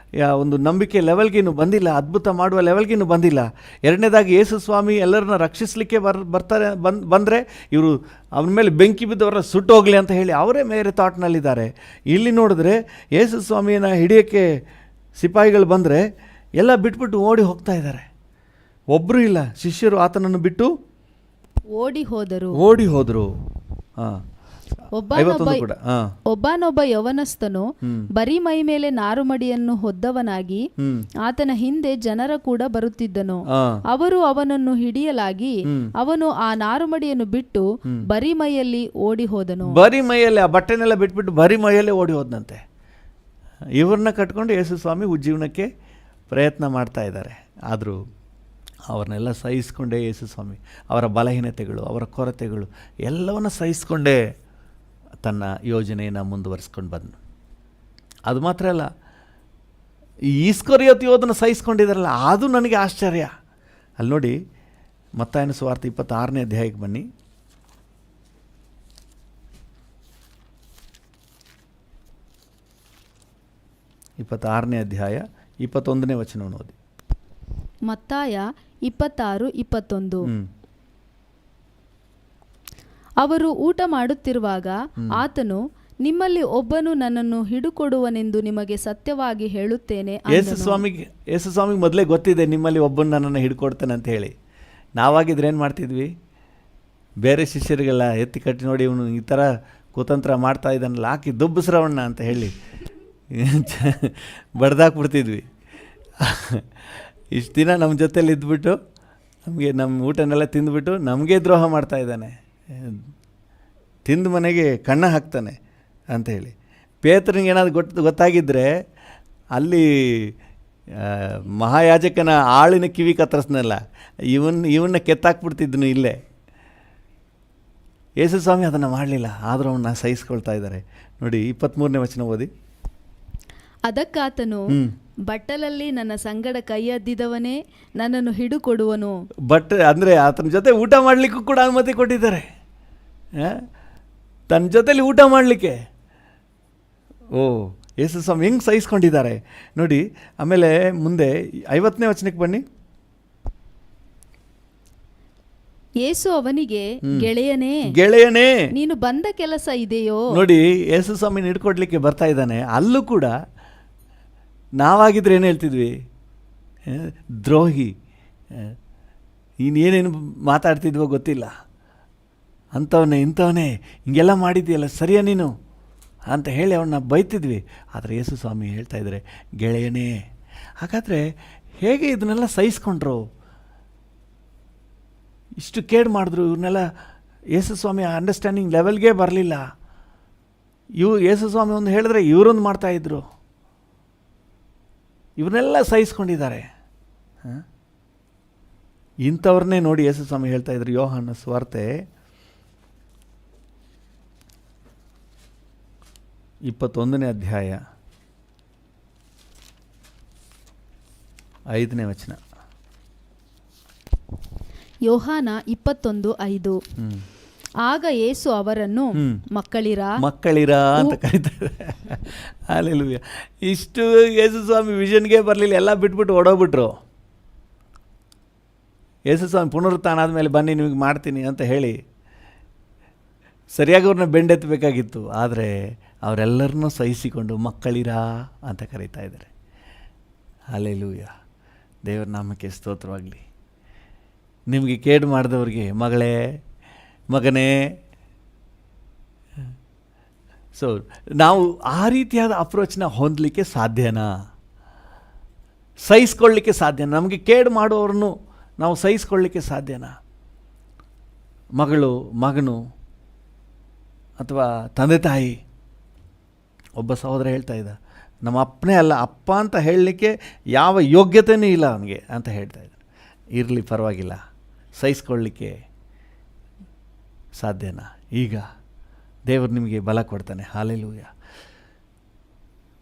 ಒಂದು ನಂಬಿಕೆ ಲೆವೆಲ್ಗೆ ಇನ್ನೂ ಬಂದಿಲ್ಲ. ಅದ್ಭುತ ಮಾಡುವ ಲೆವೆಲ್ಗೆ ಇನ್ನೂ ಬಂದಿಲ್ಲ. ಎರಡನೇದಾಗಿ ಯೇಸು ಸ್ವಾಮಿ ಎಲ್ಲರನ್ನ ರಕ್ಷಿಸಲಿಕ್ಕೆ ಬಂದರೆ ಇವರು ಅವನ ಮೇಲೆ ಬೆಂಕಿ ಬಿದ್ದವರ ಸುಟ್ಟು ಹೋಗಲಿ ಅಂತ ಹೇಳಿ ಅವರೇ ಬೇರೆ ಥಾಟ್ನಲ್ಲಿದ್ದಾರೆ. ಇಲ್ಲಿ ನೋಡಿದ್ರೆ ಯೇಸು ಸ್ವಾಮಿಯನ್ನು ಹಿಡಿಯೋಕ್ಕೆ ಸಿಪಾಯಿಗಳು ಬಂದರೆ ಎಲ್ಲ ಬಿಟ್ಬಿಟ್ಟು ಓಡಿ ಹೋಗ್ತಾ ಇದ್ದಾರೆ. ಒಬ್ಬರು ಇಲ್ಲ. ಶಿಷ್ಯರು ಆತನನ್ನು ಬಿಟ್ಟು ಓಡಿ ಹೋದರು. ಒಬ್ಬನೊಬ್ಬ ಯವನಸ್ಥನು ಬರೀ ಮೈ ಮೇಲೆ ನಾರುಮಡಿಯನ್ನು ಹೊದ್ದವನಾಗಿ ಆತನ ಹಿಂದೆ ಜನರ ಕೂಡ ಬರುತ್ತಿದ್ದನು. ಅವರು ಅವನನ್ನು ಹಿಡಿಯಲಾಗಿ ಅವನು ಆ ನಾರುಮಡಿಯನ್ನು ಬಿಟ್ಟು ಬರೀ ಮೈಯಲ್ಲಿ ಓಡಿ ಹೋದನು. ಬರೀ ಮೈಯಲ್ಲಿ ಆ ಬಟ್ಟೆನೆಲ್ಲ ಬಿಟ್ಬಿಟ್ಟು ಬರೀ ಮೈಯಲ್ಲೇ ಓಡಿ ಹೋದನಂತೆ. ಇವ್ರನ್ನ ಕಟ್ಕೊಂಡು ಯೇಸು ಸ್ವಾಮಿ ಉಜ್ಜೀವನಕ್ಕೆ ಪ್ರಯತ್ನ ಮಾಡ್ತಾ ಇದ್ದಾರೆ. ಆದರೂ ಅವ್ರನ್ನೆಲ್ಲ ಸಹಿಸ್ಕೊಂಡೇ ಯೇಸು ಸ್ವಾಮಿ ಅವರ ಬಲಹೀನತೆಗಳು, ಅವರ ಕೊರತೆಗಳು ಎಲ್ಲವನ್ನು ಸಹಿಸ್ಕೊಂಡೇ ತನ್ನ ಯೋಜನೆಯನ್ನು ಮುಂದುವರಿಸ್ಕೊಂಡು ಬಂದನು. ಅದು ಮಾತ್ರ ಅಲ್ಲ, ಈ ಇಸ್ಕರಿಯೋತ ಯೋಧನ ಸಹಿಸ್ಕೊಂಡಿದ್ದಾರಲ್ಲ, ಅದು ನನಗೆ ಆಶ್ಚರ್ಯ. ಅಲ್ಲಿ ನೋಡಿ, ಮತ್ತಾಯನ ಸುವಾರ್ತೆ 26ನೇ ಅಧ್ಯಾಯಕ್ಕೆ ಬನ್ನಿ. ಅಧ್ಯಾಯ 21ನೇ ವಚನವನ್ನು ಓದಿ. ಮತ್ತಾಯ 26:21. ಅವರು ಊಟ ಮಾಡುತ್ತಿರುವಾಗ ಆತನು, ನಿಮ್ಮಲ್ಲಿ ಒಬ್ಬನು ನನ್ನನ್ನು ಹಿಡುಕೊಡುವನೆಂದು ನಿಮಗೆ ಸತ್ಯವಾಗಿ ಹೇಳುತ್ತೇನೆ. ಯೇಸು ಸ್ವಾಮಿಗೆ ಮೊದಲೇ ಗೊತ್ತಿದೆ ನಿಮ್ಮಲ್ಲಿ ಒಬ್ಬನು ನನ್ನನ್ನು ಹಿಡ್ಕೊಡ್ತಾನೆ ಅಂತ ಹೇಳಿ. ನಾವಾಗಿದ್ರೆ ಏನು ಮಾಡ್ತಿದ್ವಿ? ಬೇರೆ ಶಿಷ್ಯರಿಗೆಲ್ಲ ಎತ್ತಿ ಕಟ್ಟಿ, ನೋಡಿ ಇವನು ಈ ಥರ ಕುತಂತ್ರ ಮಾಡ್ತಾ ಇದ್ದಾನಲ್ಲ, ಹಾಕಿ ದುಬ್ಬಸ್ರವಣ್ಣ ಅಂತ ಹೇಳಿ ಬಡ್ದಾಕ್ಬಿಡ್ತಿದ್ವಿ. ಇಷ್ಟು ದಿನ ನಮ್ಮ ಜೊತೇಲಿ ಇದ್ಬಿಟ್ಟು ನಮ್ಮ ಊಟನೆಲ್ಲ ತಿಂದುಬಿಟ್ಟು ನಮಗೆ ದ್ರೋಹ ಮಾಡ್ತಾ ಇದ್ದಾನೆ, ತಿಂದು ಮನೆಗೆ ಕಣ್ಣ ಹಾಕ್ತಾನೆ ಅಂತ ಹೇಳಿ. ಪೇತ್ರನಿಗೆ ಏನಾದ್ರು ಗೊತ್ತಾಗಿದ್ದರೆ ಅಲ್ಲಿ ಮಹಾಯಾಜಕನ ಆಳಿನ ಕಿವಿ ಕತ್ತರಿಸ್ನಲ್ಲ, ಇವನ್ನ ಕೆತ್ತಾಕ್ಬಿಡ್ತಿದ್ದನು ಇಲ್ಲೇ. ಯೇಸು ಸ್ವಾಮಿ ಅದನ್ನು ಮಾಡಲಿಲ್ಲ, ಆದರೂ ಅವನ್ನ ಸಹಿಸ್ಕೊಳ್ತಾ ಇದ್ದಾರೆ. ನೋಡಿ 23ನೇ ವಚನ ಓದಿ. ಅದಕ್ಕಾತನು, ಬಟ್ಟಲಲ್ಲಿ ನನ್ನ ಸಂಗಡ ಕೈಯದ್ದಿದವನೇ ನನ್ನನ್ನು ಹಿಡುಕೊಡುವನು. ಅಂದರೆ ಆತನ ಜೊತೆ ಊಟ ಮಾಡಲಿಕ್ಕೂ ಕೂಡ ಅನುಮತಿ ಕೊಟ್ಟಿದ್ದಾರೆ, ತನ್ನ ಜೊತೆಲಿ ಊಟ ಮಾಡಲಿಕ್ಕೆ. ಯೇಸು ಸ್ವಾಮಿ ಹೆಂಗೆ ಸಹಿಸ್ಕೊಂಡಿದ್ದಾರೆ ನೋಡಿ. ಆಮೇಲೆ ಮುಂದೆ 50ನೇ ವಚನಕ್ಕೆ ಬನ್ನಿ. ಯೇಸು ಅವನಿಗೆ, ಗೆಳೆಯನೇ ನೀನು ಬಂದ ಕೆಲಸ ಇದೆಯೋ? ನೋಡಿ, ಯೇಸು ಸ್ವಾಮಿ ಹಿಡ್ಕೊಡ್ಲಿಕ್ಕೆ ಬರ್ತಾ ಇದ್ದಾನೆ. ಅಲ್ಲೂ ಕೂಡ ನಾವಾಗಿದ್ರೆ ಏನು ಹೇಳ್ತಿದ್ವಿ? ದ್ರೋಹಿ, ಇನ್ನೇನೇನು ಮಾತಾಡ್ತಿದ್ವೋ ಗೊತ್ತಿಲ್ಲ, ಅಂಥವನೇ ಇಂಥವನೇ ಹಿಂಗೆಲ್ಲ ಮಾಡಿದ್ದೀಯಲ್ಲ, ಸರಿಯಾ ನೀನು ಅಂತ ಹೇಳಿ ಅವನ್ನ ಬೈತಿದ್ವಿ. ಆದರೆ ಯೇಸು ಸ್ವಾಮಿ ಹೇಳ್ತಾ ಇದ್ದಾರೆ, ಗೆಳೆಯನೇ. ಹಾಗಾದರೆ ಹೇಗೆ ಇದನ್ನೆಲ್ಲ ಸಹಿಸ್ಕೊಂಡ್ರು? ಇಷ್ಟು ಕೇಡು ಮಾಡಿದ್ರು ಇವ್ರನ್ನೆಲ್ಲ. ಯೇಸು ಸ್ವಾಮಿ ಅಂಡರ್ಸ್ಟ್ಯಾಂಡಿಂಗ್ ಲೆವೆಲ್ಗೆ ಬರಲಿಲ್ಲ. ಯೇಸು ಸ್ವಾಮಿ ಒಂದು ಹೇಳಿದ್ರೆ ಇವರೊಂದು ಮಾಡ್ತಾಯಿದ್ರು. ಇವನ್ನೆಲ್ಲ ಸಹಿಸ್ಕೊಂಡಿದ್ದಾರೆ. ಇಂಥವ್ರನ್ನೇ ನೋಡಿ ಯೇಸು ಸ್ವಾಮಿ ಹೇಳ್ತಾ ಇದ್ರು. ಯೋಹಾನ ಸುವಾರ್ತೆ 21ನೇ ಅಧ್ಯಾಯ 5ನೇ ವಚನ. ಯೋಹಾನ 21:5. ಆಗ ಯೇಸು ಅವರನ್ನು ಮಕ್ಕಳಿರ ಅಂತ ಕರೀತಾರೆ. ಹಲ್ಲೆಲೂಯಾ. ಇಷ್ಟು ಯೇಸು ಸ್ವಾಮಿ ವಿಷನ್ಗೆ ಬರಲಿಲ್ಲ, ಎಲ್ಲ ಬಿಟ್ಬಿಟ್ಟು ಓಡೋಗ್ಬಿಟ್ರು. ಯೇಸು ಸ್ವಾಮಿ ಪುನರುತ್ಥಾನ ಆದಮೇಲೆ ಬನ್ನಿ ನಿಮಗೆ ಮಾಡ್ತೀನಿ ಅಂತ ಹೇಳಿ ಸರಿಯಾಗಿ ಅವ್ರನ್ನ ಬೆಂಡೆತ್ತಬೇಕಾಗಿತ್ತು. ಆದರೆ ಅವರೆಲ್ಲರನ್ನೂ ಸಹಿಸಿಕೊಂಡು ಮಕ್ಕಳಿರಾ ಅಂತ ಕರೀತಾ ಇದ್ದಾರೆ. ಹಲ್ಲೆಲೂಯಾ. ದೇವರ ನಾಮಕ್ಕೆ ಸ್ತೋತ್ರವಾಗಲಿ. ನಿಮಗೆ ಕೇಡು ಮಾಡಿದವ್ರಿಗೆ ಮಗಳೇ, ಮಗನೇ. ಸೊ ನಾವು ಆ ರೀತಿಯಾದ ಅಪ್ರೋಚ್ನ ಹೊಂದಲಿಕ್ಕೆ ಸಾಧ್ಯನಾ? ಸಹಿಸ್ಕೊಳ್ಳಿಕ್ಕೆ ಸಾಧ್ಯನಾ? ನಮಗೆ ಕೇಡು ಮಾಡೋರನ್ನು ನಾವು ಸಹಿಸ್ಕೊಳ್ಳಿಕ್ಕೆ ಸಾಧ್ಯನಾ? ಮಗಳು, ಮಗನು ಅಥವಾ ತಂದೆ ತಾಯಿ. ಒಬ್ಬ ಸಹೋದರ ಹೇಳ್ತಾ ಇದ್ದ, ನಮ್ಮ ಅಪ್ಪನೇ ಅಲ್ಲ, ಅಪ್ಪ ಅಂತ ಹೇಳಲಿಕ್ಕೆ ಯಾವ ಯೋಗ್ಯತೆಯೂ ಇಲ್ಲ ಅವನಿಗೆ ಅಂತ ಹೇಳ್ತಾ ಇದ್ದ. ಇರಲಿ, ಪರವಾಗಿಲ್ಲ, ಸಹಿಸ್ಕೊಳ್ಳಿಕ್ಕೆ ಸಾಧ್ಯನಾ? ಈಗ ದೇವರು ನಿಮಗೆ ಬಲ ಕೊಡ್ತಾನೆ. ಹಲ್ಲೆಲೂಯಾ.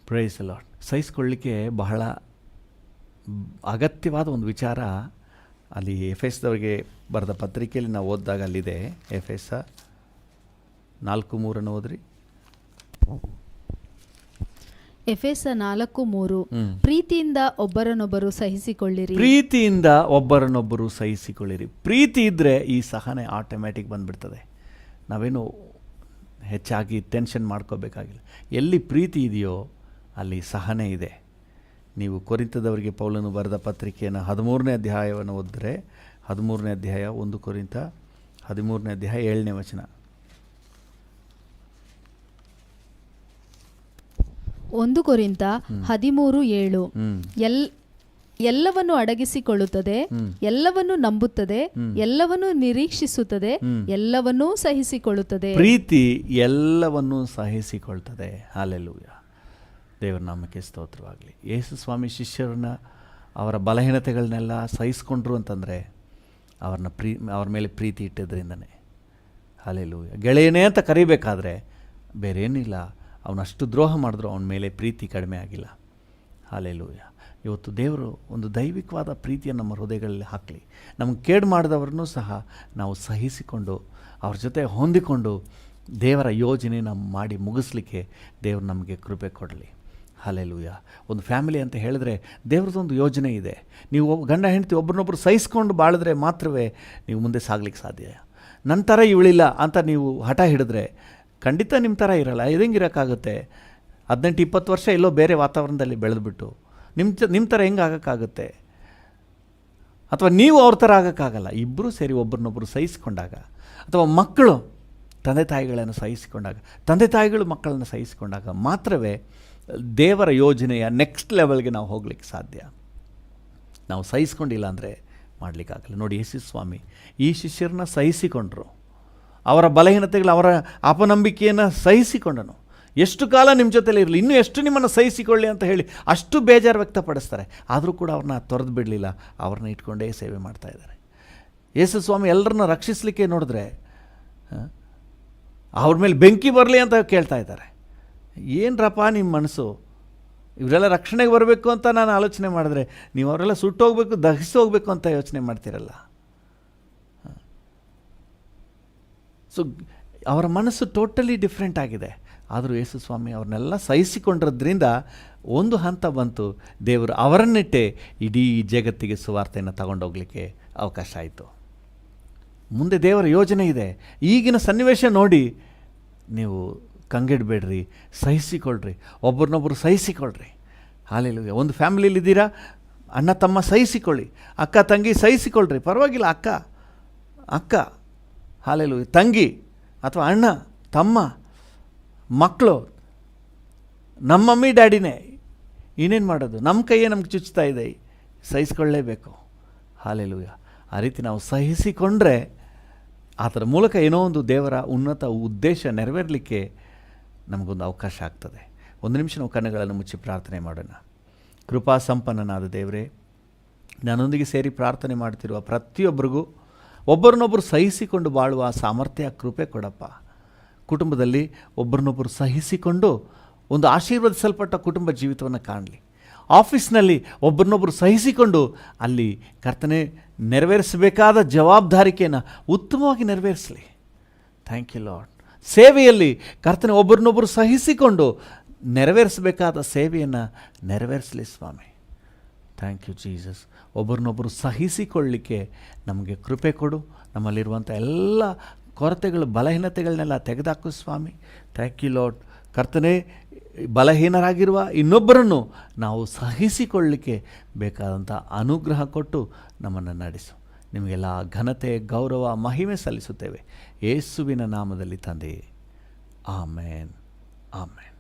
Praise the Lord. ಸಹಿಸ್ಕೊಳ್ಳಿಕ್ಕೆ ಬಹಳ ಅಗತ್ಯವಾದ ಒಂದು ವಿಚಾರ ಅಲ್ಲಿ ಎಫೆಸದವರಿಗೆ ಬರೆದ ಪತ್ರಿಕೆಯಲ್ಲಿ ನಾವು ಓದಿದಾಗ ಅಲ್ಲಿದೆ. ಎಫೆಸ 4:3 ಓದ್ರಿ. ಎಫೆಸ 4:3. ಪ್ರೀತಿಯಿಂದ ಒಬ್ಬರನ್ನೊಬ್ಬರು ಸಹಿಸಿಕೊಳ್ಳಿರಿ. ಪ್ರೀತಿಯಿಂದ ಒಬ್ಬರನ್ನೊಬ್ಬರು ಸಹಿಸಿಕೊಳ್ಳಿರಿ. ಪ್ರೀತಿ ಇದ್ದರೆ ಈ ಸಹನೆ ಆಟೋಮ್ಯಾಟಿಕ್ ಬಂದುಬಿಡ್ತದೆ. ನಾವೇನು ಹೆಚ್ಚಾಗಿ ಟೆನ್ಷನ್ ಮಾಡ್ಕೋಬೇಕಾಗಿಲ್ಲ. ಎಲ್ಲಿ ಪ್ರೀತಿ ಇದೆಯೋ ಅಲ್ಲಿ ಸಹನೆ ಇದೆ. ನೀವು ಕೊರಿಂಥದವರಿಗೆ ಪೌಲನು ಬರೆದ ಪತ್ರಿಕೆಯನ್ನು 13ನೇ ಅಧ್ಯಾಯವನ್ನು ಓದಿದ್ರೆ, 13ನೇ ಅಧ್ಯಾಯ 1 ಕೊರಿಂಥ 13ನೇ ಅಧ್ಯಾಯ 7ನೇ ವಚನ. 1 ಕೊರಿಂಥ 13:7. ಎಲ್ಲವನ್ನು ಅಡಗಿಸಿಕೊಳ್ಳುತ್ತದೆ, ಎಲ್ಲವನ್ನು ನಂಬುತ್ತದೆ, ಎಲ್ಲವನ್ನು ನಿರೀಕ್ಷಿಸುತ್ತದೆ, ಎಲ್ಲವನ್ನೂ ಸಹಿಸಿಕೊಳ್ಳುತ್ತದೆ. ಪ್ರೀತಿ ಎಲ್ಲವನ್ನೂ ಸಹಿಸಿಕೊಳ್ತದೆ. ಹಲ್ಲೆಲೂಯಾ. ದೇವರ ನಾಮಕ್ಕೆ ಸ್ತೋತ್ರವಾಗಲಿ. ಯೇಸು ಸ್ವಾಮಿ ಶಿಷ್ಯರನ್ನ ಅವರ ಬಲಹೀನತೆಗಳನ್ನೆಲ್ಲ ಸಹಿಸ್ಕೊಂಡ್ರು ಅಂತಂದರೆ ಅವ್ರ ಮೇಲೆ ಪ್ರೀತಿ ಇಟ್ಟಿದ್ದರಿಂದನೇ. ಹಲ್ಲೆಲೂಯಾ. ಗೆಳೆಯನೇ ಅಂತ ಕರಿಬೇಕಾದ್ರೆ ಬೇರೆ ಏನಿಲ್ಲ, ಅವನಷ್ಟು ದ್ರೋಹ ಮಾಡಿದ್ರು ಅವನ ಮೇಲೆ ಪ್ರೀತಿ ಕಡಿಮೆ ಆಗಿಲ್ಲ. ಹಲ್ಲೆಲೂಯಾ. ಇವತ್ತು ದೇವರು ಒಂದು ದೈವಿಕವಾದ ಪ್ರೀತಿಯನ್ನು ನಮ್ಮ ಹೃದಯಗಳಲ್ಲಿ ಹಾಕಲಿ. ನಮಗೆ ಕೇಡು ಮಾಡಿದವ್ರನ್ನೂ ಸಹ ನಾವು ಸಹಿಸಿಕೊಂಡು ಅವ್ರ ಜೊತೆ ಹೊಂದಿಕೊಂಡು ದೇವರ ಯೋಜನೆ ನಮ್ಮ ಮಾಡಿ ಮುಗಿಸ್ಲಿಕ್ಕೆ ದೇವರು ನಮಗೆ ಕೃಪೆ ಕೊಡಲಿ. ಹಲ್ಲೆಲೂಯಾ. ಒಂದು ಫ್ಯಾಮಿಲಿ ಅಂತ ಹೇಳಿದ್ರೆ ದೇವ್ರದ್ದೊಂದು ಯೋಜನೆ ಇದೆ. ನೀವು ಗಂಡ ಹೆಂಡತಿ ಒಬ್ರನ್ನೊಬ್ರು ಸಹಿಸ್ಕೊಂಡು ಬಾಳಿದ್ರೆ ಮಾತ್ರವೇ ನೀವು ಮುಂದೆ ಸಾಗ್ಲಿಕ್ಕೆ ಸಾಧ್ಯ. ನನ್ನ ಥರ ಇವಳಿಲ್ಲ ಅಂತ ನೀವು ಹಠ ಹಿಡಿದ್ರೆ ಖಂಡಿತ ನಿಮ್ಮ ಥರ ಇರಲ್ಲ. ಇದಂಗಿರೋಕ್ಕಾಗುತ್ತೆ? 18-20 ವರ್ಷ ಎಲ್ಲೋ ಬೇರೆ ವಾತಾವರಣದಲ್ಲಿ ಬೆಳೆದ್ಬಿಟ್ಟು ನಿಮ್ಮ ಥರ ಹೆಂಗೆ ಆಗೋಕ್ಕಾಗುತ್ತೆ? ಅಥವಾ ನೀವು ಅವ್ರ ಥರ ಆಗೋಕ್ಕಾಗಲ್ಲ. ಇಬ್ಬರೂ ಸೇರಿ ಒಬ್ರನ್ನೊಬ್ಬರು ಸಹಿಸಿಕೊಂಡಾಗ, ಅಥವಾ ಮಕ್ಕಳು ತಂದೆ ತಾಯಿಗಳನ್ನು ಸಹಿಸಿಕೊಂಡಾಗ, ತಂದೆ ತಾಯಿಗಳು ಮಕ್ಕಳನ್ನು ಸಹಿಸಿಕೊಂಡಾಗ ಮಾತ್ರವೇ ದೇವರ ಯೋಜನೆಯ ನೆಕ್ಸ್ಟ್ ಲೆವೆಲ್ಗೆ ನಾವು ಹೋಗ್ಲಿಕ್ಕೆ ಸಾಧ್ಯ. ನಾವು ಸಹಿಸ್ಕೊಂಡಿಲ್ಲ ಅಂದರೆ ಮಾಡಲಿಕ್ಕಾಗಲ್ಲ. ನೋಡಿ, ಯೇಸು ಸ್ವಾಮಿ ಈ ಶಿಷ್ಯರನ್ನ ಸಹಿಸಿಕೊಂಡ್ರು. ಅವರ ಬಲಹೀನತೆಗಳು, ಅವರ ಅಪನಂಬಿಕೆಯನ್ನು ಸಹಿಸಿಕೊಂಡನು. ಎಷ್ಟು ಕಾಲ ನಿಮ್ಮ ಜೊತೆಲಿ ಇರಲಿ, ಇನ್ನೂ ಎಷ್ಟು ನಿಮ್ಮನ್ನು ಸಹಿಸಿಕೊಳ್ಳಿ ಅಂತ ಹೇಳಿ ಅಷ್ಟು ಬೇಜಾರು ವ್ಯಕ್ತಪಡಿಸ್ತಾರೆ. ಆದರೂ ಕೂಡ ಅವ್ರನ್ನ ತೊರೆದು ಬಿಡಲಿಲ್ಲ, ಅವ್ರನ್ನ ಇಟ್ಕೊಂಡೇ ಸೇವೆ ಮಾಡ್ತಾಯಿದ್ದಾರೆ. ಯೇಸು ಸ್ವಾಮಿ ಎಲ್ಲರನ್ನ ರಕ್ಷಿಸಲಿಕ್ಕೆ ನೋಡಿದ್ರೆ ಅವ್ರ ಮೇಲೆ ಬೆಂಕಿ ಬರಲಿ ಅಂತ ಕೇಳ್ತಾ ಇದ್ದಾರೆ. ಏನರಪ್ಪ ನಿಮ್ಮ ಮನಸ್ಸು? ಇವರೆಲ್ಲ ರಕ್ಷಣೆಗೆ ಬರಬೇಕು ಅಂತ ನಾನು ಆಲೋಚನೆ ಮಾಡಿದ್ರೆ ನೀವು ಅವರೆಲ್ಲ ಸುಟ್ಟೋಗ್ಬೇಕು, ದಹಿಸಿ ಹೋಗಬೇಕು ಅಂತ ಯೋಚನೆ ಮಾಡ್ತೀರಲ್ಲ. ಸೊ ಅವರ ಮನಸ್ಸು ಟೋಟಲಿ ಡಿಫ್ರೆಂಟ್ ಆಗಿದೆ. ಆದರೂ ಯೇಸು ಸ್ವಾಮಿ ಅವ್ರನ್ನೆಲ್ಲ ಸಹಿಸಿಕೊಂಡಿರೋದ್ರಿಂದ ಒಂದು ಹಂತ ಬಂತು, ದೇವರು ಅವರನ್ನಿಟ್ಟೆ ಇಡೀ ಜಗತ್ತಿಗೆ ಸುವಾರ್ತೆಯನ್ನು ತಗೊಂಡೋಗ್ಲಿಕ್ಕೆ ಅವಕಾಶ ಆಯಿತು. ಮುಂದೆ ದೇವರ ಯೋಜನೆ ಇದೆ. ಈಗಿನ ಸನ್ನಿವೇಶ ನೋಡಿ ನೀವು ಕಂಗೆಡಬೇಡ್ರಿ, ಸಹಿಸಿಕೊಳ್ಳ್ರಿ, ಒಬ್ಬರನ್ನೊಬ್ಬರು ಸಹಿಸಿಕೊಳ್ಳ್ರಿ. ಹಲ್ಲೆಲೂಯಾ. ಒಂದು ಫ್ಯಾಮಿಲಿಲಿದ್ದೀರಾ, ಅಣ್ಣ ತಮ್ಮ ಸಹಿಸಿಕೊಳ್ಳಿ, ಅಕ್ಕ ತಂಗಿ ಸಹಿಸಿಕೊಳ್ಳ್ರಿ, ಪರವಾಗಿಲ್ಲ. ಅಕ್ಕ ಹಲ್ಲೆಲೂಯಾ, ತಂಗಿ ಅಥವಾ ಅಣ್ಣ ತಮ್ಮ ಮಕ್ಕಳು ನಮ್ಮ ಮಮ್ಮಿ ಡ್ಯಾಡಿನೇ, ಇನ್ನೇನು ಮಾಡೋದು? ನಮ್ಮ ಕೈಯೇ ನಮ್ಗೆ ಚುಚ್ತಾ ಇದೆ, ಸಹಿಸ್ಕೊಳ್ಳೇಬೇಕು. ಹಲ್ಲೆಲೂಯಾ. ಆ ರೀತಿ ನಾವು ಸಹಿಸಿಕೊಂಡ್ರೆ ಅದರ ಮೂಲಕ ಏನೋ ಒಂದು ದೇವರ ಉನ್ನತ ಉದ್ದೇಶ ನೆರವೇರಲಿಕ್ಕೆ ನಮಗೊಂದು ಅವಕಾಶ ಆಗ್ತದೆ. ಒಂದು ನಿಮಿಷ ನಾವು ಕಣ್ಣುಗಳನ್ನು ಮುಚ್ಚಿ ಪ್ರಾರ್ಥನೆ ಮಾಡೋಣ. ಕೃಪಾ ಸಂಪನ್ನನಾದ ದೇವರೇ, ನನ್ನೊಂದಿಗೆ ಸೇರಿ ಪ್ರಾರ್ಥನೆ ಮಾಡ್ತಿರುವ ಪ್ರತಿಯೊಬ್ಬರಿಗೂ ಒಬ್ಬರನ್ನೊಬ್ಬರು ಸಹಿಸಿಕೊಂಡು ಬಾಳುವ ಸಾಮರ್ಥ್ಯ ಕೃಪೆ ಕೊಡಪ್ಪ. ಕುಟುಂಬದಲ್ಲಿ ಒಬ್ಬರನ್ನೊಬ್ಬರು ಸಹಿಸಿಕೊಂಡು ಒಂದು ಆಶೀರ್ವದಿಸಲ್ಪಟ್ಟ ಕುಟುಂಬ ಜೀವಿತವನ್ನು ಕಾಣಲಿ. ಆಫೀಸ್ನಲ್ಲಿ ಒಬ್ಬರನ್ನೊಬ್ಬರು ಸಹಿಸಿಕೊಂಡು ಅಲ್ಲಿ ಕರ್ತನೆ ನೆರವೇರಿಸಬೇಕಾದ ಜವಾಬ್ದಾರಿಕೆಯನ್ನು ಉತ್ತಮವಾಗಿ ನೆರವೇರಿಸಲಿ. Thank you lord. ಸೇವೆಯಲ್ಲಿ ಕರ್ತನೆ ಒಬ್ಬರನ್ನೊಬ್ಬರು ಸಹಿಸಿಕೊಂಡು ನೆರವೇರಿಸಬೇಕಾದ ಸೇವೆಯನ್ನು ನೆರವೇರಿಸಲಿ ಸ್ವಾಮಿ. Thank you Jesus. ಒಬ್ಬರನ್ನೊಬ್ಬರು ಸಹಿಸಿಕೊಳ್ಳಲಿಕ್ಕೆ ನಮಗೆ ಕೃಪೆ ಕೊಡು. ನಮ್ಮಲ್ಲಿರುವಂಥ ಎಲ್ಲ ಕೊರತೆಗಳು, ಬಲಹೀನತೆಗಳನ್ನೆಲ್ಲ ತೆಗೆದುಹಾಕು ಸ್ವಾಮಿ. Thank you Lord. ಕರ್ತನೆ, ಬಲಹೀನರಾಗಿರುವ ಇನ್ನೊಬ್ಬರನ್ನು ನಾವು ಸಹಿಸಿಕೊಳ್ಳಲಿಕ್ಕೆ ಬೇಕಾದಂಥ ಅನುಗ್ರಹ ಕೊಟ್ಟು ನಮ್ಮನ್ನು ನಡೆಸು. ನಿಮಗೆಲ್ಲ ಘನತೆ, ಗೌರವ, ಮಹಿಮೆ ಸಲ್ಲಿಸುತ್ತೇವೆ ಯೇಸುವಿನ ನಾಮದಲ್ಲಿ ತಂದೆಯೇ, ಆಮೇನ್, ಆಮೇನ್.